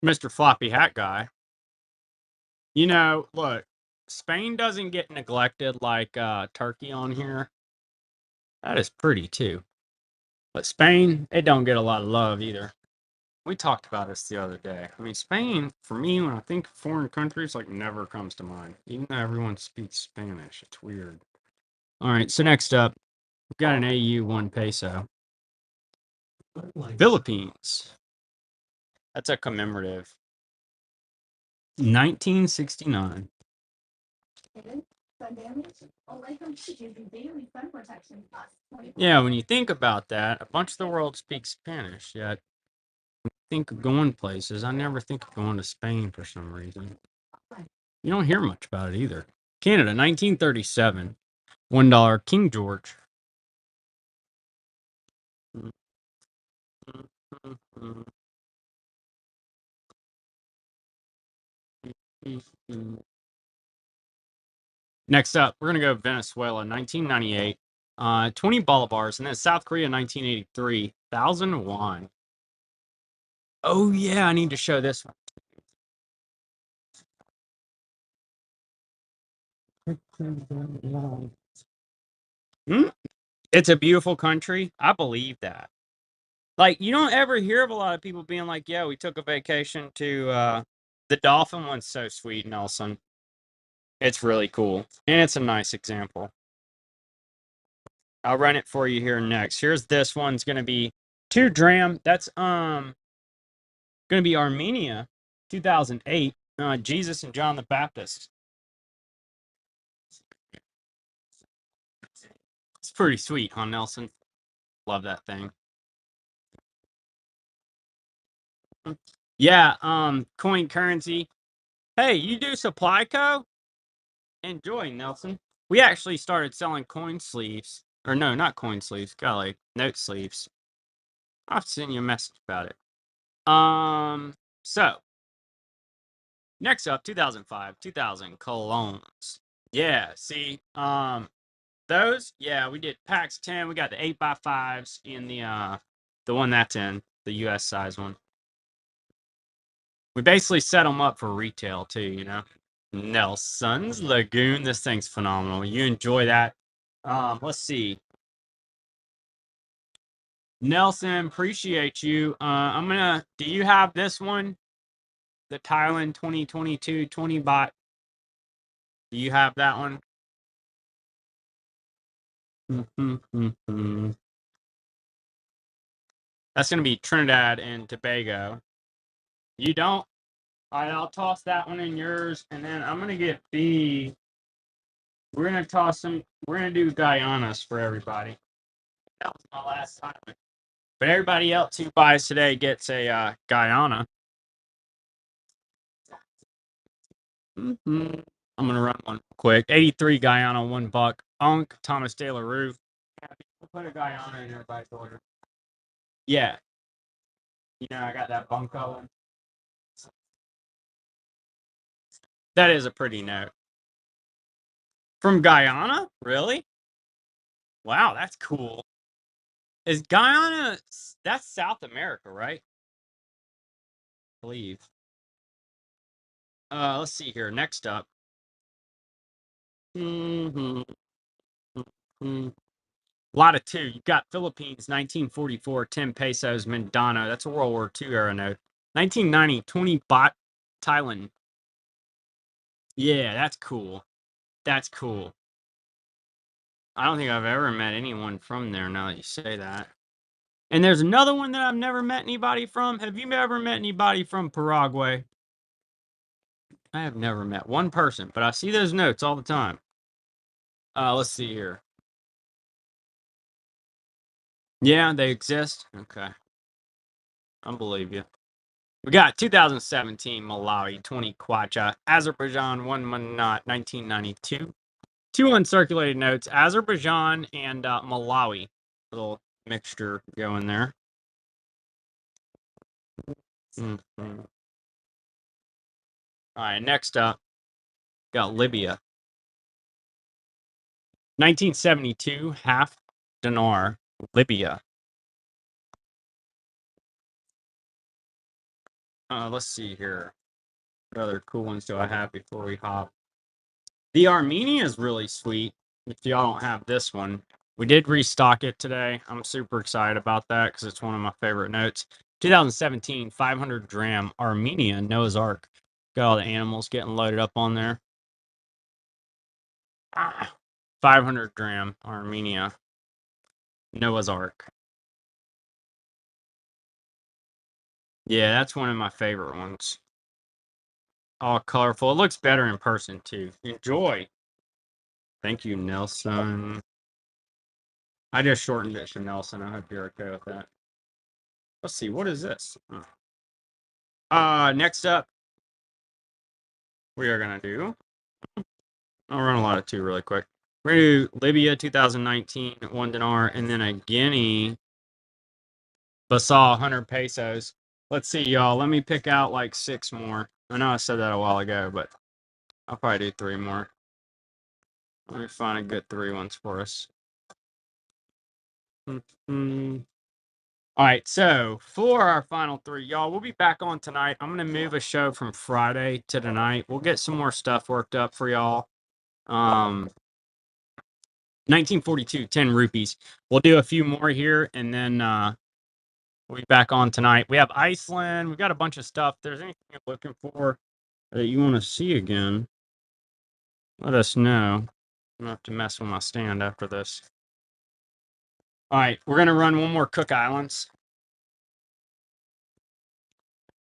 Mr. Floppy Hat Guy. You know, look, Spain doesn't get neglected like Turkey on here. That is pretty too. But Spain, it don't get a lot of love either. We talked about this the other day. I mean, Spain, for me, when I think foreign countries, like never comes to mind. Even though everyone speaks Spanish, it's weird. All right, so next up, we've got an AU 1 peso. Philippines. That's a commemorative. 1969. Yeah, when you think about that, a bunch of the world speaks Spanish, yet think of going places. I never think of going to Spain for some reason. You don't hear much about it either. Canada, 1937. $1 King George. Next up, we're going to go Venezuela, 1998. 20 bolivars. And then South Korea, 1983. 1,000 won. Oh, yeah, I need to show this one. It's a beautiful country. I believe that. Like, you don't ever hear of a lot of people being like, yeah, we took a vacation to the dolphin one's so sweet, Nelson. It's really cool. And it's a nice example. I'll run it for you here next. Here's this one's gonna be 2 dram. That's gonna be Armenia, 2008. Jesus and John the Baptist. It's pretty sweet, huh, Nelson? Love that thing. Yeah, coin currency. Hey, you do Supply Co? Enjoy, Nelson. We actually started selling coin sleeves. Or no, not coin sleeves. Golly, note sleeves. I'll send you a message about it. So next up, 2005, 2000 colognes. Yeah, see, those, yeah, we did packs 10. We got the 8x5s in the one that's in the US size one. We basically set them up for retail too, you know. Nelson's Lagoon. This thing's phenomenal. You enjoy that. Let's see. Nelson, appreciate you. Do you have this one? The Thailand 2022 20 bot. Do you have that one? That's going to be Trinidad and Tobago. You don't? All right, I'll toss that one in yours. And then I'm going to get B. We're going to toss some. We're going to do Guyanas for everybody. That was my last time. But everybody else who buys today gets a Guyana. I'm gonna run one quick. 83 Guyana, $1. Unk, Thomas De La Rue. We'll put a Guyana in everybody's order. Yeah. You know, I got that bunko. That is a pretty note. From Guyana? Really? Wow, that's cool. Is Guyana, that's South America, right? I believe. Let's see here. Next up. A lot of two. You've got Philippines, 1944, 10 pesos, Mindanao. That's a World War II era note. 1990, 20 baht, Thailand. Yeah, that's cool. That's cool. I don't think I've ever met anyone from there now that you say that. And there's another one that I've never met anybody from. Have you ever met anybody from Paraguay? I have never met one person, but I see those notes all the time. Let's see here. Yeah, they exist. Okay. I believe you. We got 2017 Malawi, 20 Kwacha, Azerbaijan, 1 Manat, 1992. Two uncirculated notes, Azerbaijan and Malawi. Little mixture going there. Mm-hmm. All right, next up, got Libya. 1972, half dinar, Libya. Let's see here. What other cool ones do I have before we hop? The Armenia is really sweet. If y'all don't have this one, we did restock it today. I'm super excited about that because it's one of my favorite notes. 2017, 500 dram Armenia Noah's Ark. Got all the animals getting loaded up on there. 500 dram Armenia Noah's Ark. Yeah, that's one of my favorite ones. All colorful. It looks better in person too. Enjoy. Thank you, Nelson. I just shortened it to Nelson. I hope you're okay with that. Let's see. What is this? Next up, we are gonna do. I'll run a lot of two really quick. We're gonna do Libya 2019, 1 dinar, and then a Guinea Basal 100 pesos. Let's see, y'all. Let me pick out like 6 more. I know I said that a while ago, but I'll probably do 3 more. Let me find a good 3 ones for us. Mm-hmm. All right, so for our final 3, y'all, we'll be back on tonight. I'm going to move a show from Friday to tonight. We'll get some more stuff worked up for y'all. 1942, 10 rupees. We'll do a few more here, and then we'll be back on tonight. We have Iceland. We've got a bunch of stuff. If there's anything you're looking for that you want to see again, let us know. I'm going to have to mess with my stand after this. All right, we're going to run one more Cook Islands.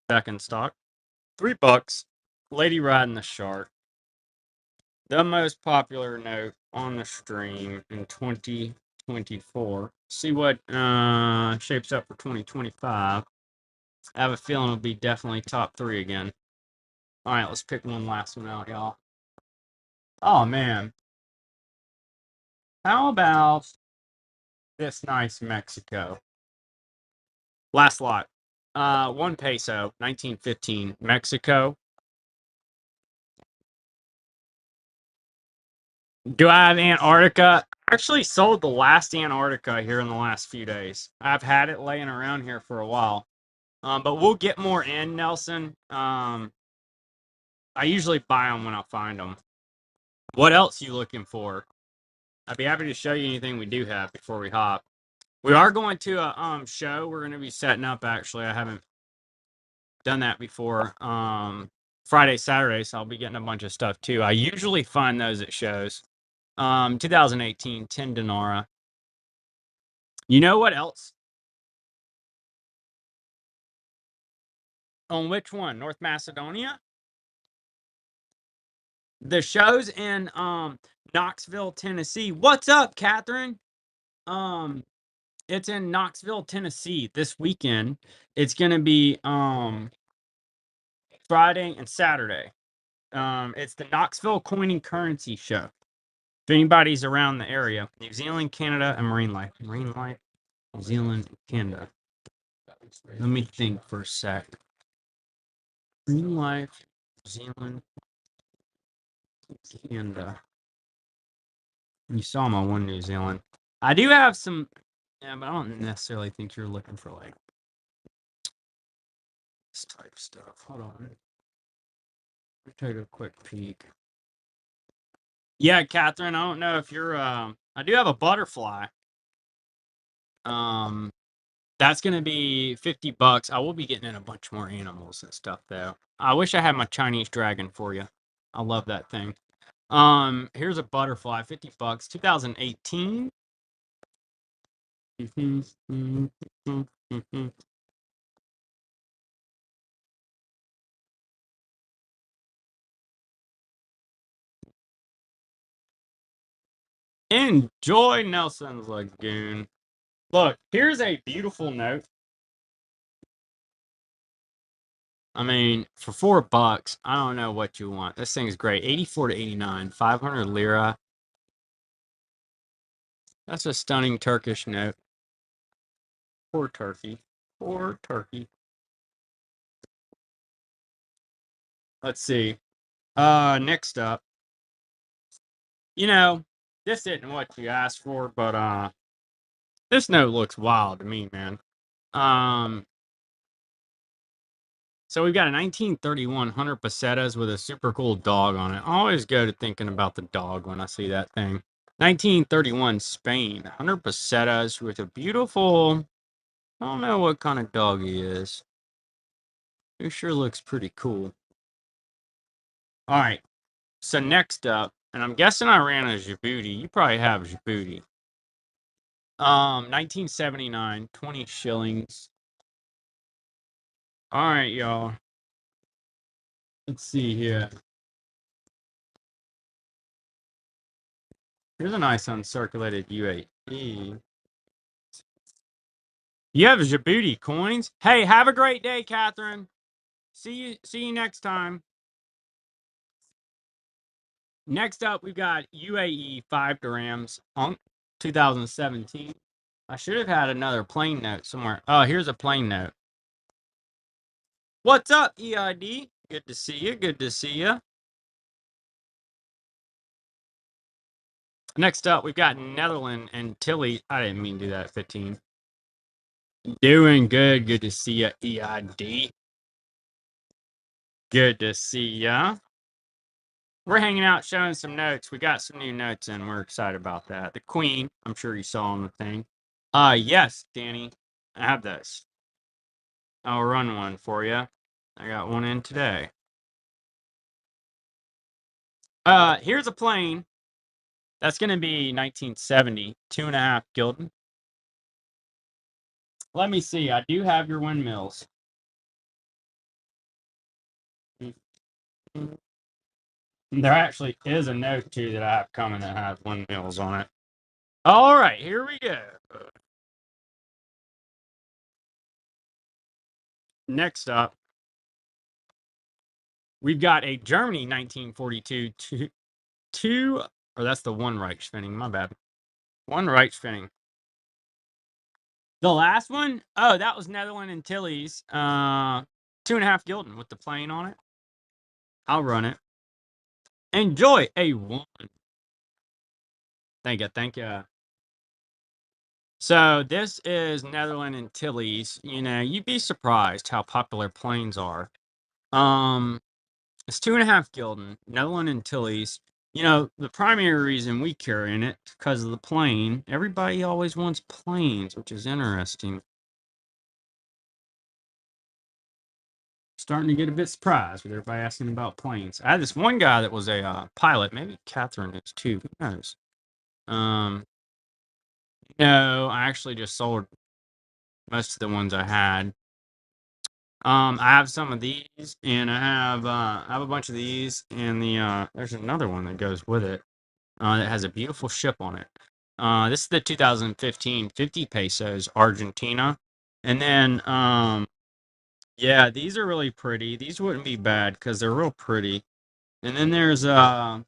Back in stock. $3. Lady Riding the Shark. The most popular note on the stream in 2024. See what shapes up for 2025. I have a feeling it'll be definitely top 3 again. All right, let's pick one last one out, y'all. Oh, man. How about this nice Mexico? Last lot. 1 peso, 1915, Mexico. Do I have Antarctica? I actually sold the last Antarctica here in the last few days. I've had it laying around here for a while. But we'll get more in, Nelson. I usually buy them when I find them. What else you looking for? I'd be happy to show you anything we do have before we hop. We are going to a show we're going to be setting up, actually. I haven't done that before. Friday, Saturday, so I'll be getting a bunch of stuff too. I usually find those at shows. 2018, 10 Dinara. You know what else? On which one? North Macedonia? The show's in Knoxville, Tennessee. What's up, Catherine? It's in Knoxville, Tennessee this weekend. It's gonna be Friday and Saturday. It's the Knoxville Coin and Currency Show. If anybody's around the area, New Zealand, Canada, and Marine Life. Marine Life, New Zealand, Canada. Let me think for a sec. Marine Life, New Zealand, Canada. You saw my one New Zealand. I do have some, yeah, but I don't necessarily think you're looking for like this type of stuff. Hold on. Let me take a quick peek. Yeah, Catherine, I don't know if you're, I do have a butterfly. That's gonna be $50. I will be getting in a bunch more animals and stuff though. I wish I had my Chinese dragon for you. I love that thing. Here's a butterfly, $50, 2018. Enjoy Nelson's Lagoon. Look, here's a beautiful note. I mean, for $4, I don't know what you want. This thing's great. 84 to 89, 500 lira. That's a stunning Turkish note. Poor turkey. Poor turkey. Let's see. Next up. You know, this isn't what you asked for, but this note looks wild to me, man. So we've got a 1931 100 pesetas with a super cool dog on it. I always go to thinking about the dog when I see that thing. 1931 Spain, 100 pesetas with a beautiful, I don't know what kind of dog he is. He sure looks pretty cool. All right. So next up, and I'm guessing I ran a Djibouti. You probably have Djibouti. 1979, 20 shillings. All right, y'all. Let's see here. Here's a nice uncirculated UAE. You have Djibouti coins. Hey, have a great day, Catherine. See you next time. Next up, we've got UAE 5 dirhams, 2017. I should have had another plain note somewhere. Oh, here's a plain note. What's up, EID? Good to see you. Good to see you. Next up, we've got Netherlands and Tilly. I didn't mean to do that at 15. Doing good. Good to see you, EID. Good to see ya. We're hanging out, showing some notes. We got some new notes in. We're excited about that. The Queen, I'm sure you saw on the thing. Yes, Danny. I have this. I'll run one for you. I got one in today. Here's a plane. That's going to be 1970, 2.5 gilden. Let me see. I do have your windmills. There actually is a note too that I have coming that has windmills on it. All right, here we go. Next up, we've got a Germany 1942 two, or that's the one right spinning. My bad. One right spinning. The last one, oh, that was Netherlands and Tilly's. 2.5 gilden with the plane on it. I'll run it. Enjoy A1. Thank you, thank you. So this is Netherlands and Tilly's. You know, you'd be surprised how popular planes are. It's 2.5 gilden, Netherlands and Tilly's. You know, the primary reason we carry in it because of the plane. Everybody always wants planes, which is interesting. Starting to get a bit surprised with everybody asking about planes. I had this one guy that was a pilot. Maybe Catherine is too. Who knows? No, I actually just sold most of the ones I had. I have some of these, and I have a bunch of these, and there's another one that goes with it that has a beautiful ship on it. This is the 2015 50 pesos Argentina, and then yeah, these are really pretty. These wouldn't be bad because they're real pretty. And then there's I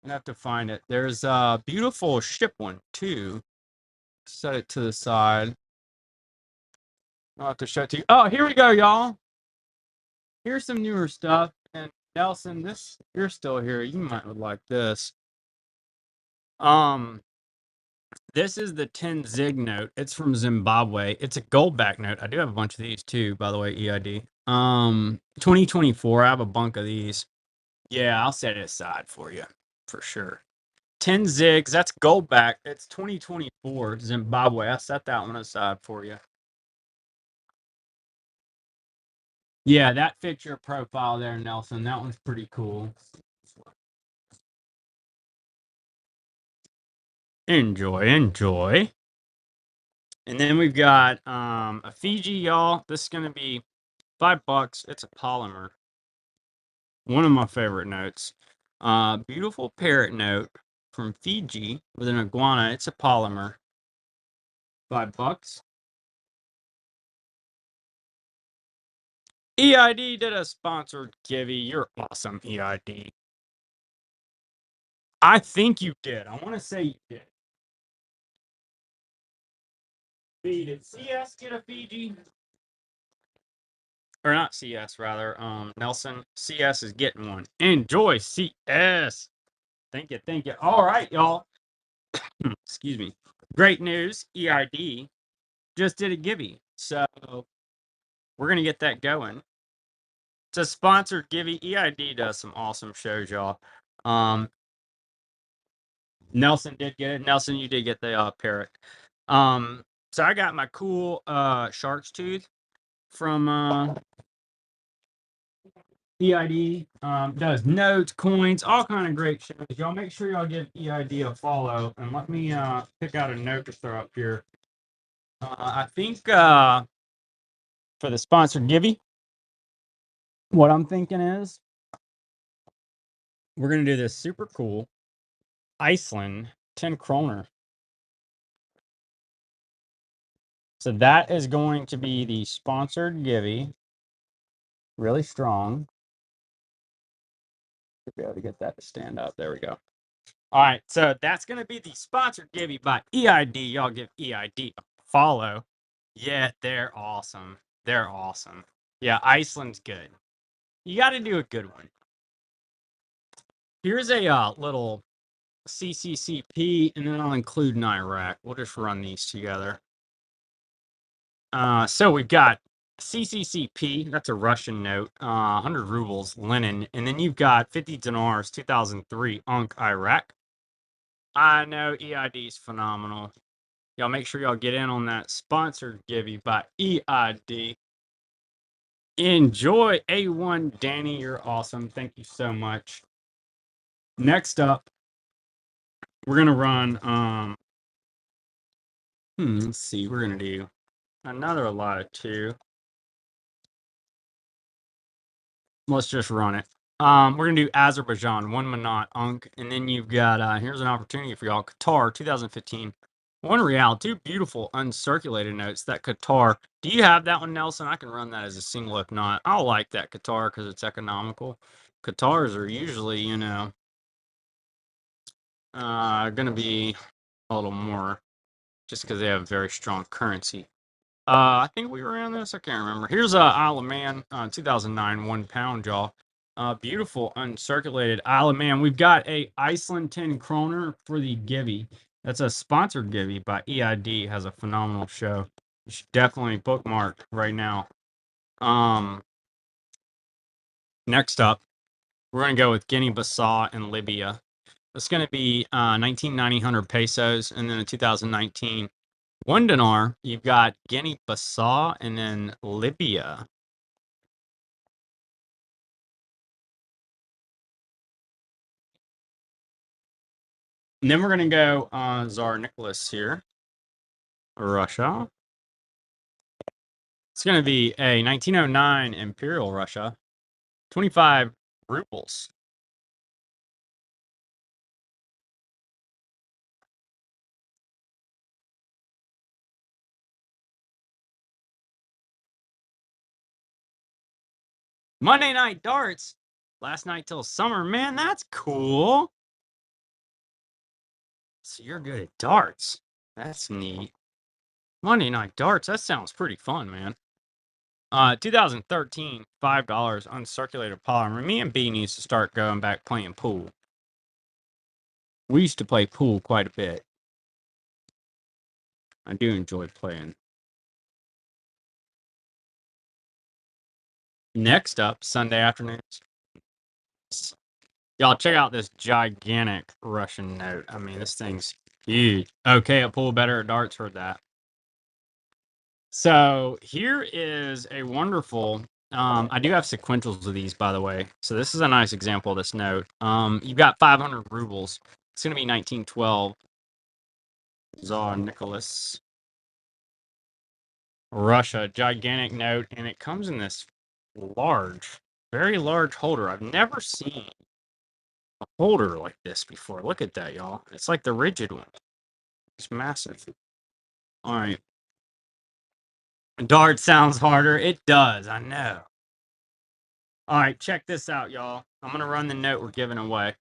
have to find it. There's a beautiful ship one too. Set it to the side. I'll have to show it to you. Oh, here we go, y'all. Here's some newer stuff. And Nelson, you're still here. You might would like this. This is the 10 Zig note. It's from Zimbabwe. It's a gold back note. I do have a bunch of these too, by the way, EID. 2024. I have a bunk of these. Yeah, I'll set it aside for you for sure. 10 zigs. That's gold back. It's 2024 Zimbabwe. I set that one aside for you. Yeah, that fits your profile there, Nelson. That one's pretty cool. Enjoy, enjoy. And then we've got a Fiji, y'all. This is gonna be $5. It's a polymer. One of my favorite notes. Beautiful parrot note from Fiji with an iguana. It's a polymer. $5. EID did a sponsored givey. You're awesome, EID. I think you did. I want to say you did. Did CS get a Fiji? Or not CS, rather. Nelson. CS is getting one. Enjoy, CS. Thank you, thank you. All right, y'all. Excuse me. Great news. EID just did a givey. So we're going to get that going. It's a sponsored givey. EID does some awesome shows, y'all. Nelson did get it. Nelson, you did get the parrot. So I got my cool shark's tooth from EID. Does notes, coins, all kind of great shows. Y'all make sure y'all give EID a follow, and let me pick out a note to throw up here. I think for the sponsored givey, what I'm thinking is we're gonna do this super cool Iceland 10 kroner. So that is going to be the sponsored givey. Really strong. Should be able to get that to stand up. There we go. All right, so that's going to be the sponsored givey by EID. Y'all give EID a follow. Yeah, they're awesome. They're awesome. Yeah, Iceland's good. You got to do a good one. Here's a little CCCP, and then I'll include an Iraq. We'll just run these together. So we've got CCCP, that's a Russian note, 100 rubles, linen, and then you've got 50 dinars, 2003, Unk, Iraq. I know EID is phenomenal. Y'all make sure y'all get in on that sponsored givey by EID. Enjoy A1, Danny. You're awesome. Thank you so much. Next up, we're gonna run. Let's see. We're gonna do another lot of 2. Let's just run it. We're gonna do Azerbaijan, 1 Manat, Unk, and then you've got here's an opportunity for y'all. Qatar, 2015. 1 Real, 2 beautiful uncirculated notes. That Qatar. Do you have that one, Nelson? I can run that as a single if not. I'll like that Qatar because it's economical. Qatars are usually, gonna be a little more just because they have very strong currency. I think we were in this. I can't remember. Here's Isle of Man, 2009, 1 pound, y'all. Beautiful uncirculated Isle of Man. We've got a Iceland 10 kroner for the givey. That's a sponsored givey by EID. Has a phenomenal show. You should definitely bookmark right now. Next up, we're gonna go with Guinea-Bissau and Libya. It's gonna be 1990 100 pesos, and then in 2019. 1 dinar, you've got Guinea-Bissau and then Libya. And then we're going to go Tsar Nicholas here, Russia. It's going to be a 1909 Imperial Russia, 25 rubles. Monday Night Darts, last night till summer. Man, that's cool. So you're good at darts. That's neat. Monday Night Darts, that sounds pretty fun, man. 2013, $5 uncirculated polymer. Me and B needs to start going back playing pool. We used to play pool quite a bit. I do enjoy playing. Next up, Sunday afternoons. Y'all check out this gigantic Russian note. I mean, this thing's huge. Okay, a pull better at darts, heard that. So here is a wonderful. I do have sequentials of these, by the way. So this is a nice example of this note. You've got 500 rubles. It's going to be 1912. Tsar Nicholas, Russia, gigantic note, and it comes in this large, very large holder. I've never seen a holder like this before. Look at that, y'all. It's like the rigid one. It's massive. All right. Dart sounds harder. It does. I know. All right, check this out, y'all. I'm going to run the note we're giving away.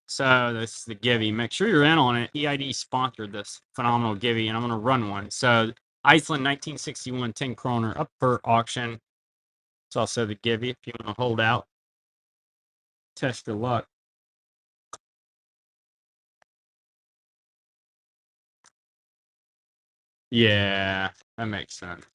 So this is the Givey. Make sure you're in on it. EID sponsored this phenomenal Givey, and I'm going to run one. So Iceland 1961 10 kroner up for auction. It's also the Givey if you want to hold out. Test your luck. Yeah, that makes sense.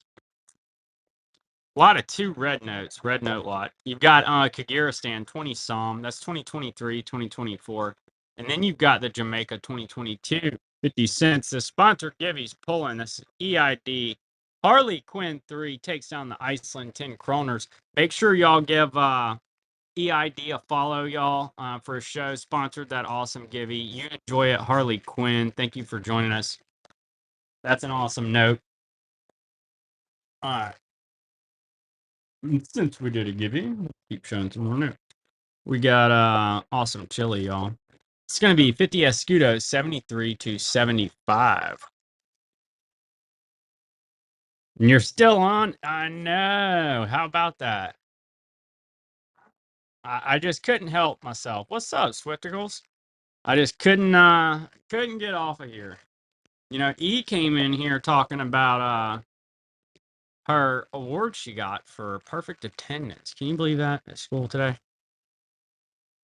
A lot of two red notes, red note lot. You've got Kyrgyzstan 20 Som, that's 2023, 2024. And then you've got the Jamaica 2022, 50 cents. The sponsor Givey's pulling this EID. Harley Quinn 3 takes down the Iceland 10 kroners. Make sure y'all give EID a follow, y'all, for a show sponsored that awesome Givey. You enjoy it, Harley Quinn. Thank you for joining us. That's an awesome note. All right. Since we did a Givey, we'll keep showing some more notes. We got awesome chili, y'all. It's gonna be 50 Escudo 73 to 75. And you're still on? I know. How about that? I just couldn't help myself. What's up, Swifticles? I just couldn't get off of here. You know, E came in here talking about her award she got for perfect attendance. Can you believe that at school today?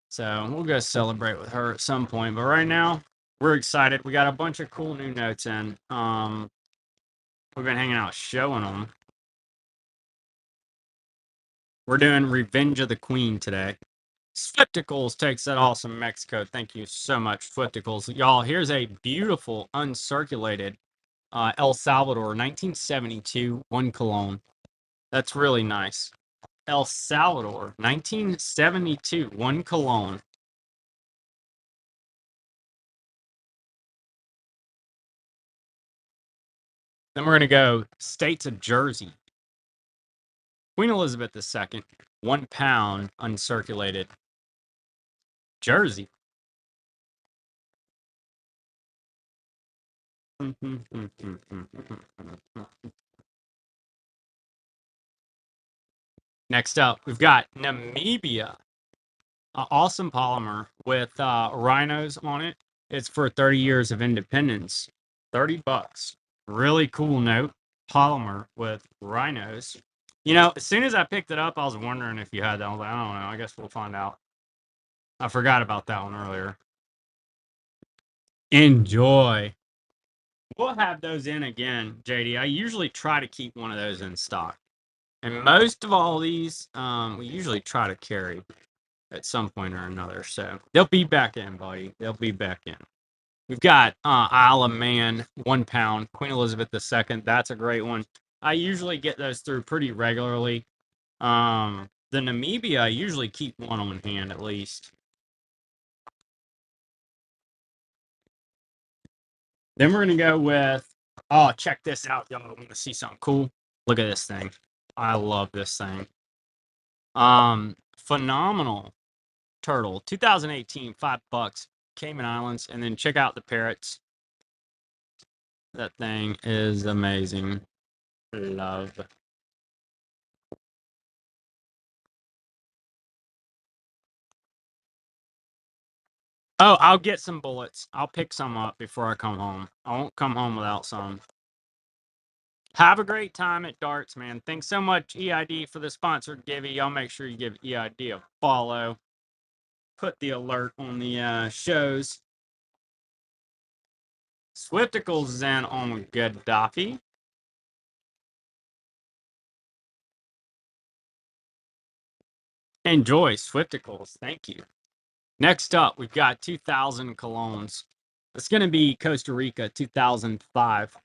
So we'll go celebrate with her at some point. But right now, we're excited. We got a bunch of cool new notes in. We've been hanging out showing them. We're doing Revenge of the Queen today. Spectacles takes that awesome Mexico. Thank you so much, Spectacles. Y'all, here's a beautiful uncirculated El Salvador 1972 1 cologne. That's really nice. El Salvador 1972 1 cologne. Then we're going to go States of Jersey. Queen Elizabeth II, 1 pound uncirculated. Jersey. Next up, we've got Namibia. Awesome polymer with rhinos on it. It's for 30 years of independence. 30 bucks. Really cool note. Polymer with rhinos. You know, as soon as I picked it up, I was wondering if you had that. I was like, I don't know. I guess we'll find out. I forgot about that one earlier. Enjoy. We'll have those in again, JD. I usually try to keep one of those in stock. And most of all these, we usually try to carry at some point or another. So they'll be back in, buddy. They'll be back in. We've got Isle of Man, 1 pound, Queen Elizabeth II. That's a great one. I usually get those through pretty regularly. The Namibia, I usually keep one on hand at least. Then we're gonna go with, oh, check this out, y'all. Want to see something cool? Look at this thing. I love this thing. Phenomenal turtle, 2018, $5, Cayman Islands, and then check out the parrots. That thing is amazing. Love. Oh, I'll get some bullets. I'll pick some up before I come home. I won't come home without some. Have a great time at darts, man. Thanks so much, EID, for the sponsored Givey. Y'all make sure you give EID a follow. Put the alert on the shows. Swifticles is in on Gaddafi. Enjoy, Swifticles. Thank you. Next up, we've got 2000 colognes. It's going to be Costa Rica 2005.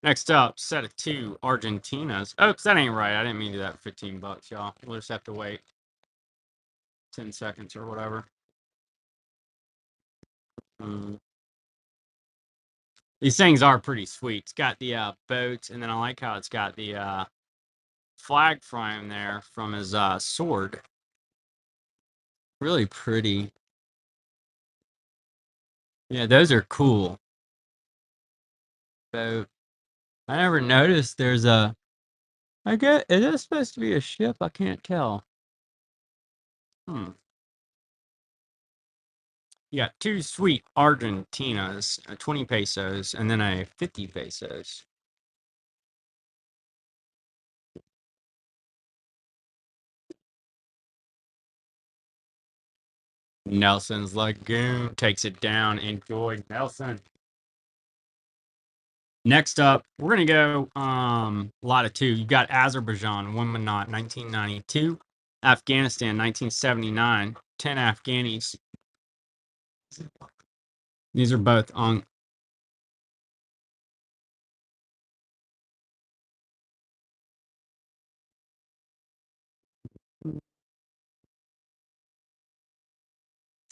Next up, set of 2 Argentinas. Oops, that ain't right. I didn't mean to do that for $15, y'all. We'll just have to wait 10 seconds or whatever. Mm. These things are pretty sweet. It's got the boats, and then I like how it's got the flag frame there from his sword. Really pretty. Yeah, those are cool. So I never noticed there's a. I get. Is this supposed to be a ship? I can't tell. Hmm. You got 2 sweet Argentinas, 20 pesos, and then a 50 pesos. Nelson's Lagoon takes it down. Enjoy, Nelson. Next up, we're gonna go a lot of 2. You got Azerbaijan, 1 Manat, 1992. Afghanistan, 1979. 10 Afghanis. These are both on.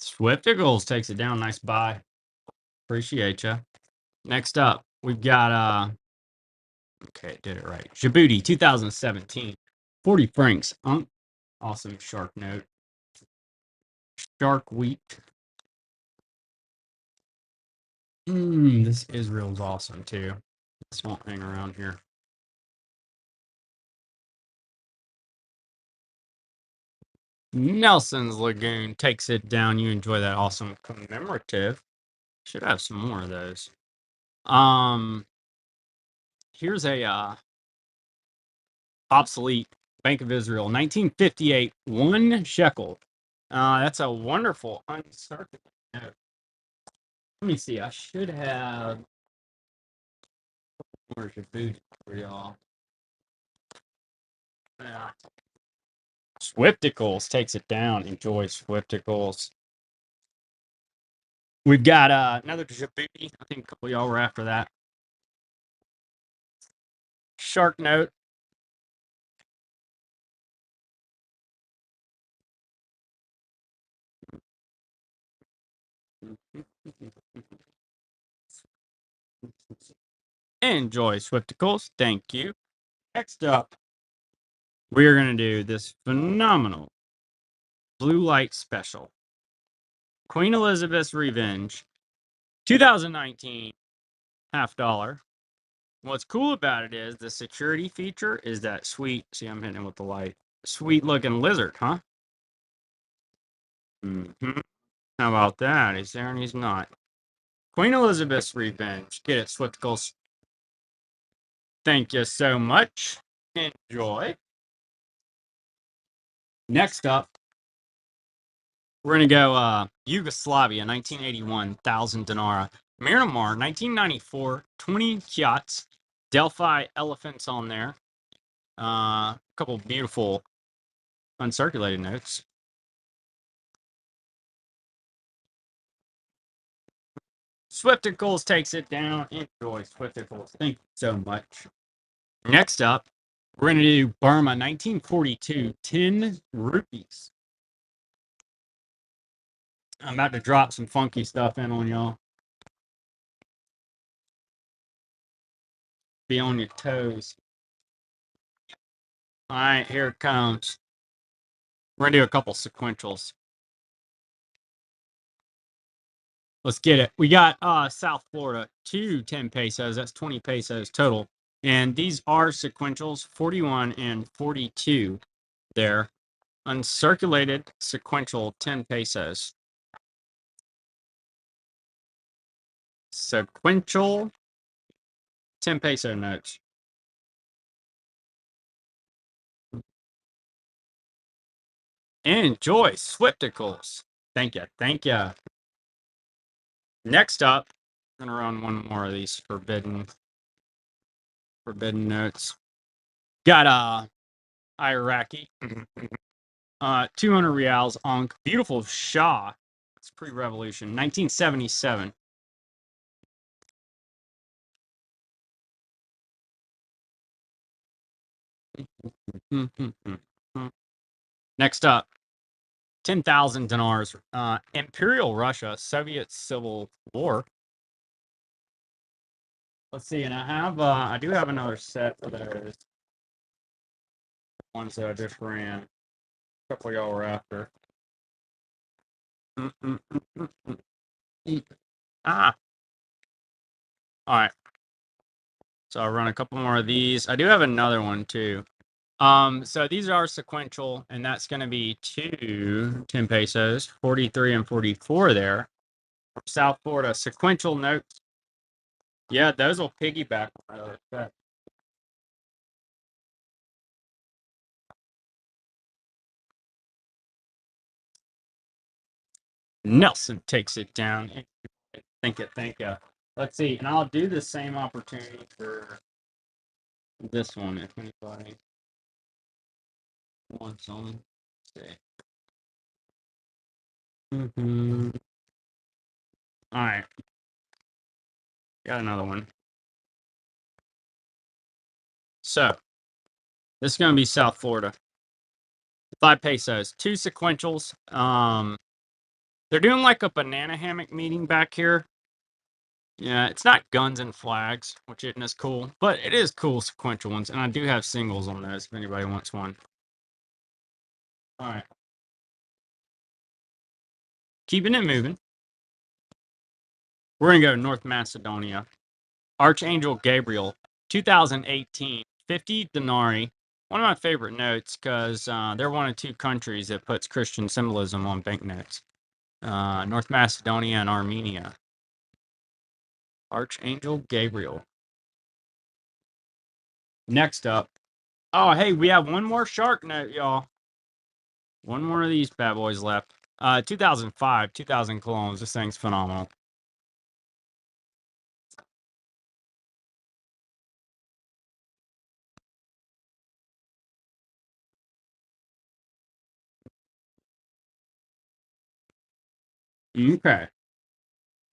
Swifticles takes it down. Nice buy. Appreciate you. Next up, we've got okay, did it right. Djibouti, 2017. 40 francs. Awesome shark note. Shark wheat. This Israel's awesome too. This won't hang around here. Nelson's Lagoon takes it down. You enjoy that awesome commemorative. Should have some more of those. Um, here's a obsolete Bank of Israel, 1958, 1 shekel. That's a wonderful uncertain note. Let me see. I should have more Djibouti for y'all. Yeah. Swifticles takes it down. Enjoy Swifticles. We've got another Djibouti. I think a couple of y'all were after that. Shark note. Enjoy Swifticles. Thank you. Next up, we're going to do this phenomenal blue light special. Queen Elizabeth's Revenge, 2019, $50. What's cool about it is the security feature is that sweet. See, I'm hitting it with the light. Sweet looking lizard, huh? How about that? He's there and he's not. Queen Elizabeth's Revenge. Get it, Swifticles. Thank you so much. Enjoy. Next up, we're going to go Yugoslavia, 1981, 1,000 dinara. Miramar, 1994, 20 kyots. Delphi elephants on there. A couple beautiful uncirculated notes. Swifticles takes it down. Enjoy Swifticles. Thank you so much. Next up, we're going to do Burma, 1942, 10 rupees. I'm about to drop some funky stuff in on y'all. Be on your toes. All right, here it comes. We're going to do a couple sequentials. Let's get it. We got South Florida, 10 pesos. That's 20 pesos total. And these are sequentials, 41 and 42 there. Uncirculated sequential, 10 pesos. Sequential 10 peso notes. Enjoy Swifticles. Thank you. Thank you. Next up, I'm gonna run one more of these forbidden notes. Got Iraqi. 200 reals on beautiful Shah. It's pre-revolution, 1977. Next up, 10,000 dinars. Imperial Russia, Soviet Civil War. Let's see, and I do have another set for those ones that I just ran. A couple of y'all were after. Ah, all right. So I'll run a couple more of these. I do have another one too. So these are sequential, and that's going to be 10 pesos, 43 and 44 there. From South Florida, sequential notes. Yeah, those will piggyback on my other set. Nelson takes it down. Thank you. Let's see, and I'll do the same opportunity for this one if anybody wants on. Let's see. All right, got another one. So this is going to be South Florida. 5 pesos, 2 sequentials. They're doing like a banana hammock meeting back here. Yeah, it's not guns and flags, which isn't as cool, but it is cool sequential ones, and I do have singles on those if anybody wants one. All right. Keeping it moving. We're going to go to North Macedonia. Archangel Gabriel, 2018, 50 denarii. One of my favorite notes because they're one of 2 countries that puts Christian symbolism on banknotes. North Macedonia and Armenia. Archangel Gabriel. Next up. Oh, hey, we have one more shark note, y'all. One more of these bad boys left. 2005, 2,000 clones. This thing's phenomenal. Okay.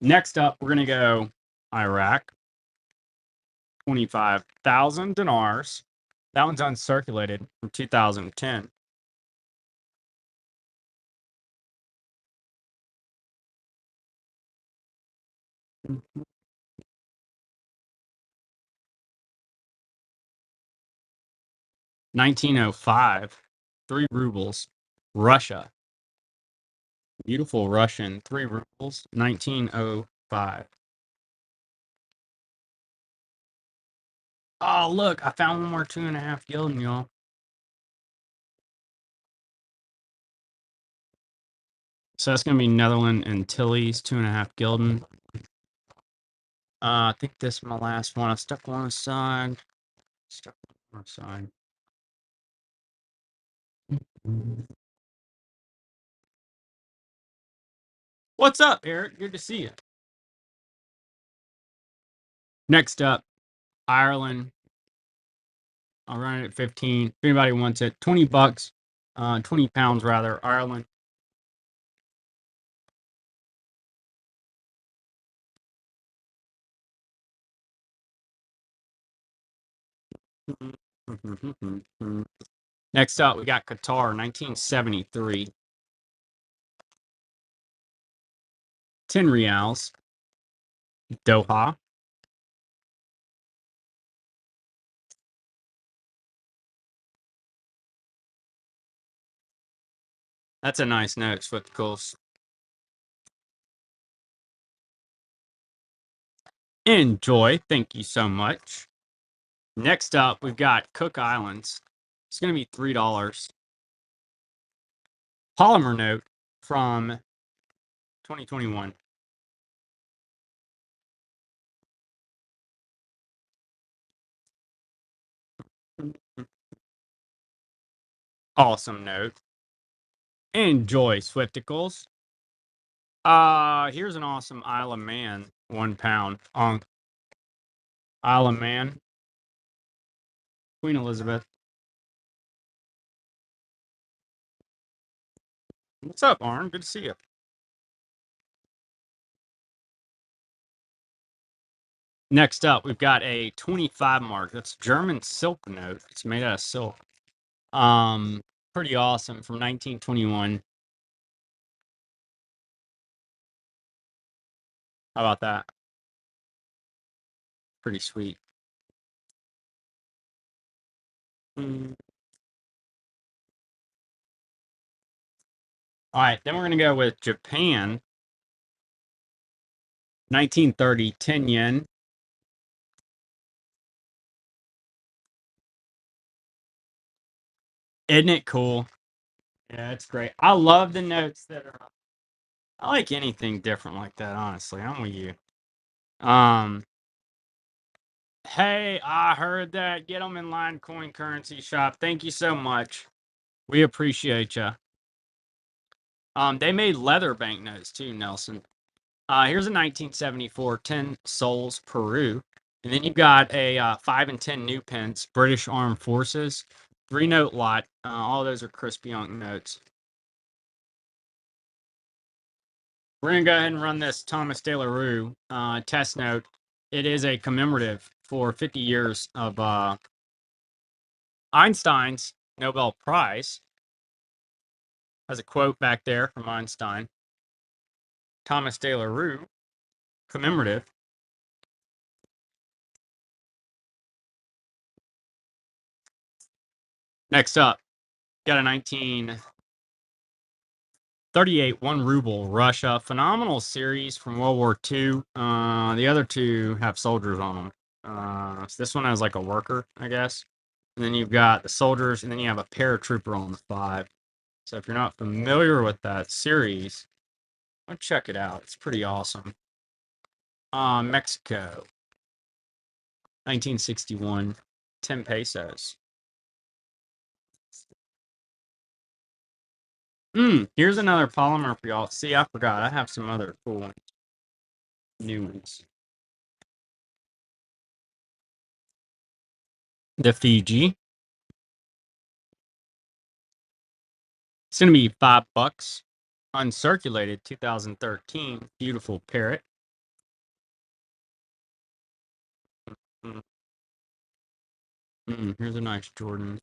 Next up, we're going to go Iraq. 25,000 dinars. That one's uncirculated from 2010. $1905, 3 rubles, Russia. Beautiful Russian, 3 rubles, 1905. Oh, look, I found one more 2.5 gilden, y'all. So that's going to be Netherlands Antilles, 2.5 gilden. I think this is my last one. I stuck one aside. Stuck one aside. What's up, Eric? Good to see you. Next up, Ireland. I'll run it at 15. If anybody wants it, 20 bucks, 20 pounds rather, Ireland. Next up, we got Qatar, 1973. 10 reals. Doha. That's a nice note, Swift. Enjoy. Thank you so much. Next up, we've got Cook Islands. It's going to be $3. Polymer note from 2021. Awesome note. Enjoy, Swifticles. Here's an awesome Isle of Man, 1 pound. Isle of Man, Queen Elizabeth. What's up, Arn? Good to see you. Next up, we've got a 25 mark. That's German silk note. It's made out of silk. Pretty awesome from 1921. How about that? Pretty sweet. Mm. All right, then we're going to go with Japan. 1930, 10 yen. Isn't it cool? Yeah, it's great. I love the notes that are. I like anything different like that, honestly. I'm with you. Um, hey, I heard that. Get them in line coin currency shop. Thank you so much. We appreciate you. They made leather banknotes too, Nelson. Here's a 1974 10 soles Peru. And then you've got a 5 and 10 new pence, British Armed Forces, 3-note lot. All those are crispy unk notes. We're going to go ahead and run this Thomas De La Rue test note. It is a commemorative for 50 years of Einstein's Nobel Prize. Has a quote back there from Einstein. Thomas De La Rue, commemorative. Next up, got a 1938 1 ruble Russia. Phenomenal series from World War II. The other two have soldiers on them. So this one has like a worker, I guess. And then you've got the soldiers, and then you have a paratrooper on the 5. So if you're not familiar with that series, I'll check it out. It's pretty awesome. Mexico, 1961, 10 pesos. Here's another polymer for y'all. See, I forgot. I have some other cool ones. New ones. The Fiji. It's going to be $5. Uncirculated, 2013. Beautiful parrot. Here's a nice Jordan.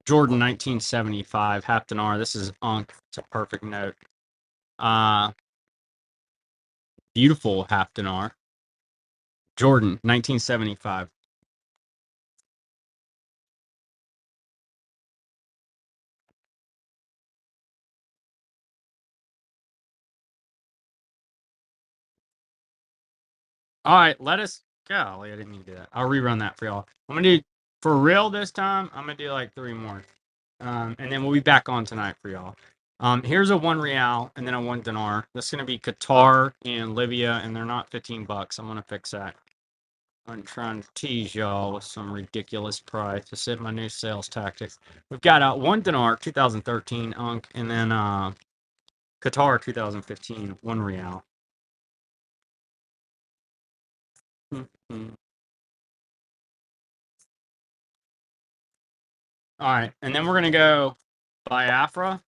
Jordan 1975, half dinar. This is Unk. It's a perfect note. Beautiful half dinar. Jordan 1975. All right, let us. Golly, I didn't mean to do that. I'll rerun that for y'all. I'm gonna do for real this time. I'm gonna do like 3 more, and then we'll be back on tonight for y'all. Here's a 1 real and then a 1 dinar. This is gonna be Qatar and Libya, and they're not $15. I'm gonna fix that. I'm trying to tease y'all with some ridiculous price. This is my new sales tactics. We've got 1 dinar, 2013 Unk, and then Qatar 2015 1 real. All right, and then we're gonna go Biafra,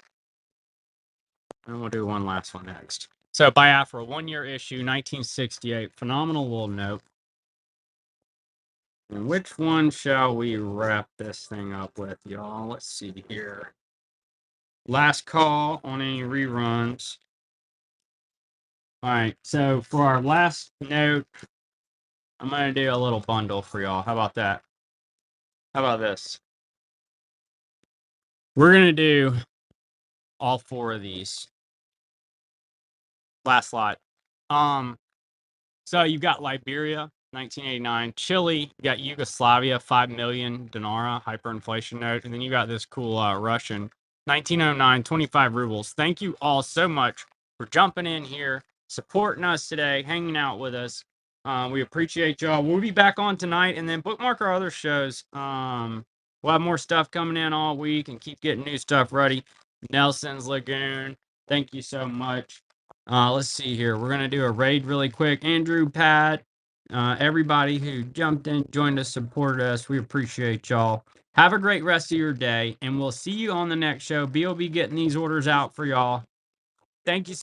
and we'll do one last one next. So Biafra, 1-year issue, 1968, phenomenal little note. And which one shall we wrap this thing up with, y'all? Let's see here. Last call on any reruns. All right, so for our last note, I'm gonna do a little bundle for y'all. How about that? How about this? We're gonna do all 4 of these. Last lot. So you've got Liberia, 1989, Chile, you got Yugoslavia, 5 million dinara, hyperinflation note, and then you got this cool Russian, 1909, 25 rubles. Thank you all so much for jumping in here, supporting us today, hanging out with us. We appreciate y'all. We'll be back on tonight, and then bookmark our other shows. we'll have more stuff coming in all week and keep getting new stuff ready. Nelson's Lagoon, thank you so much. Let's see here. We're gonna do a raid really quick. Andrew, Pat, everybody who jumped in, joined us, supported us. We appreciate y'all. Have a great rest of your day, and we'll see you on the next show. B will be getting these orders out for y'all. Thank you.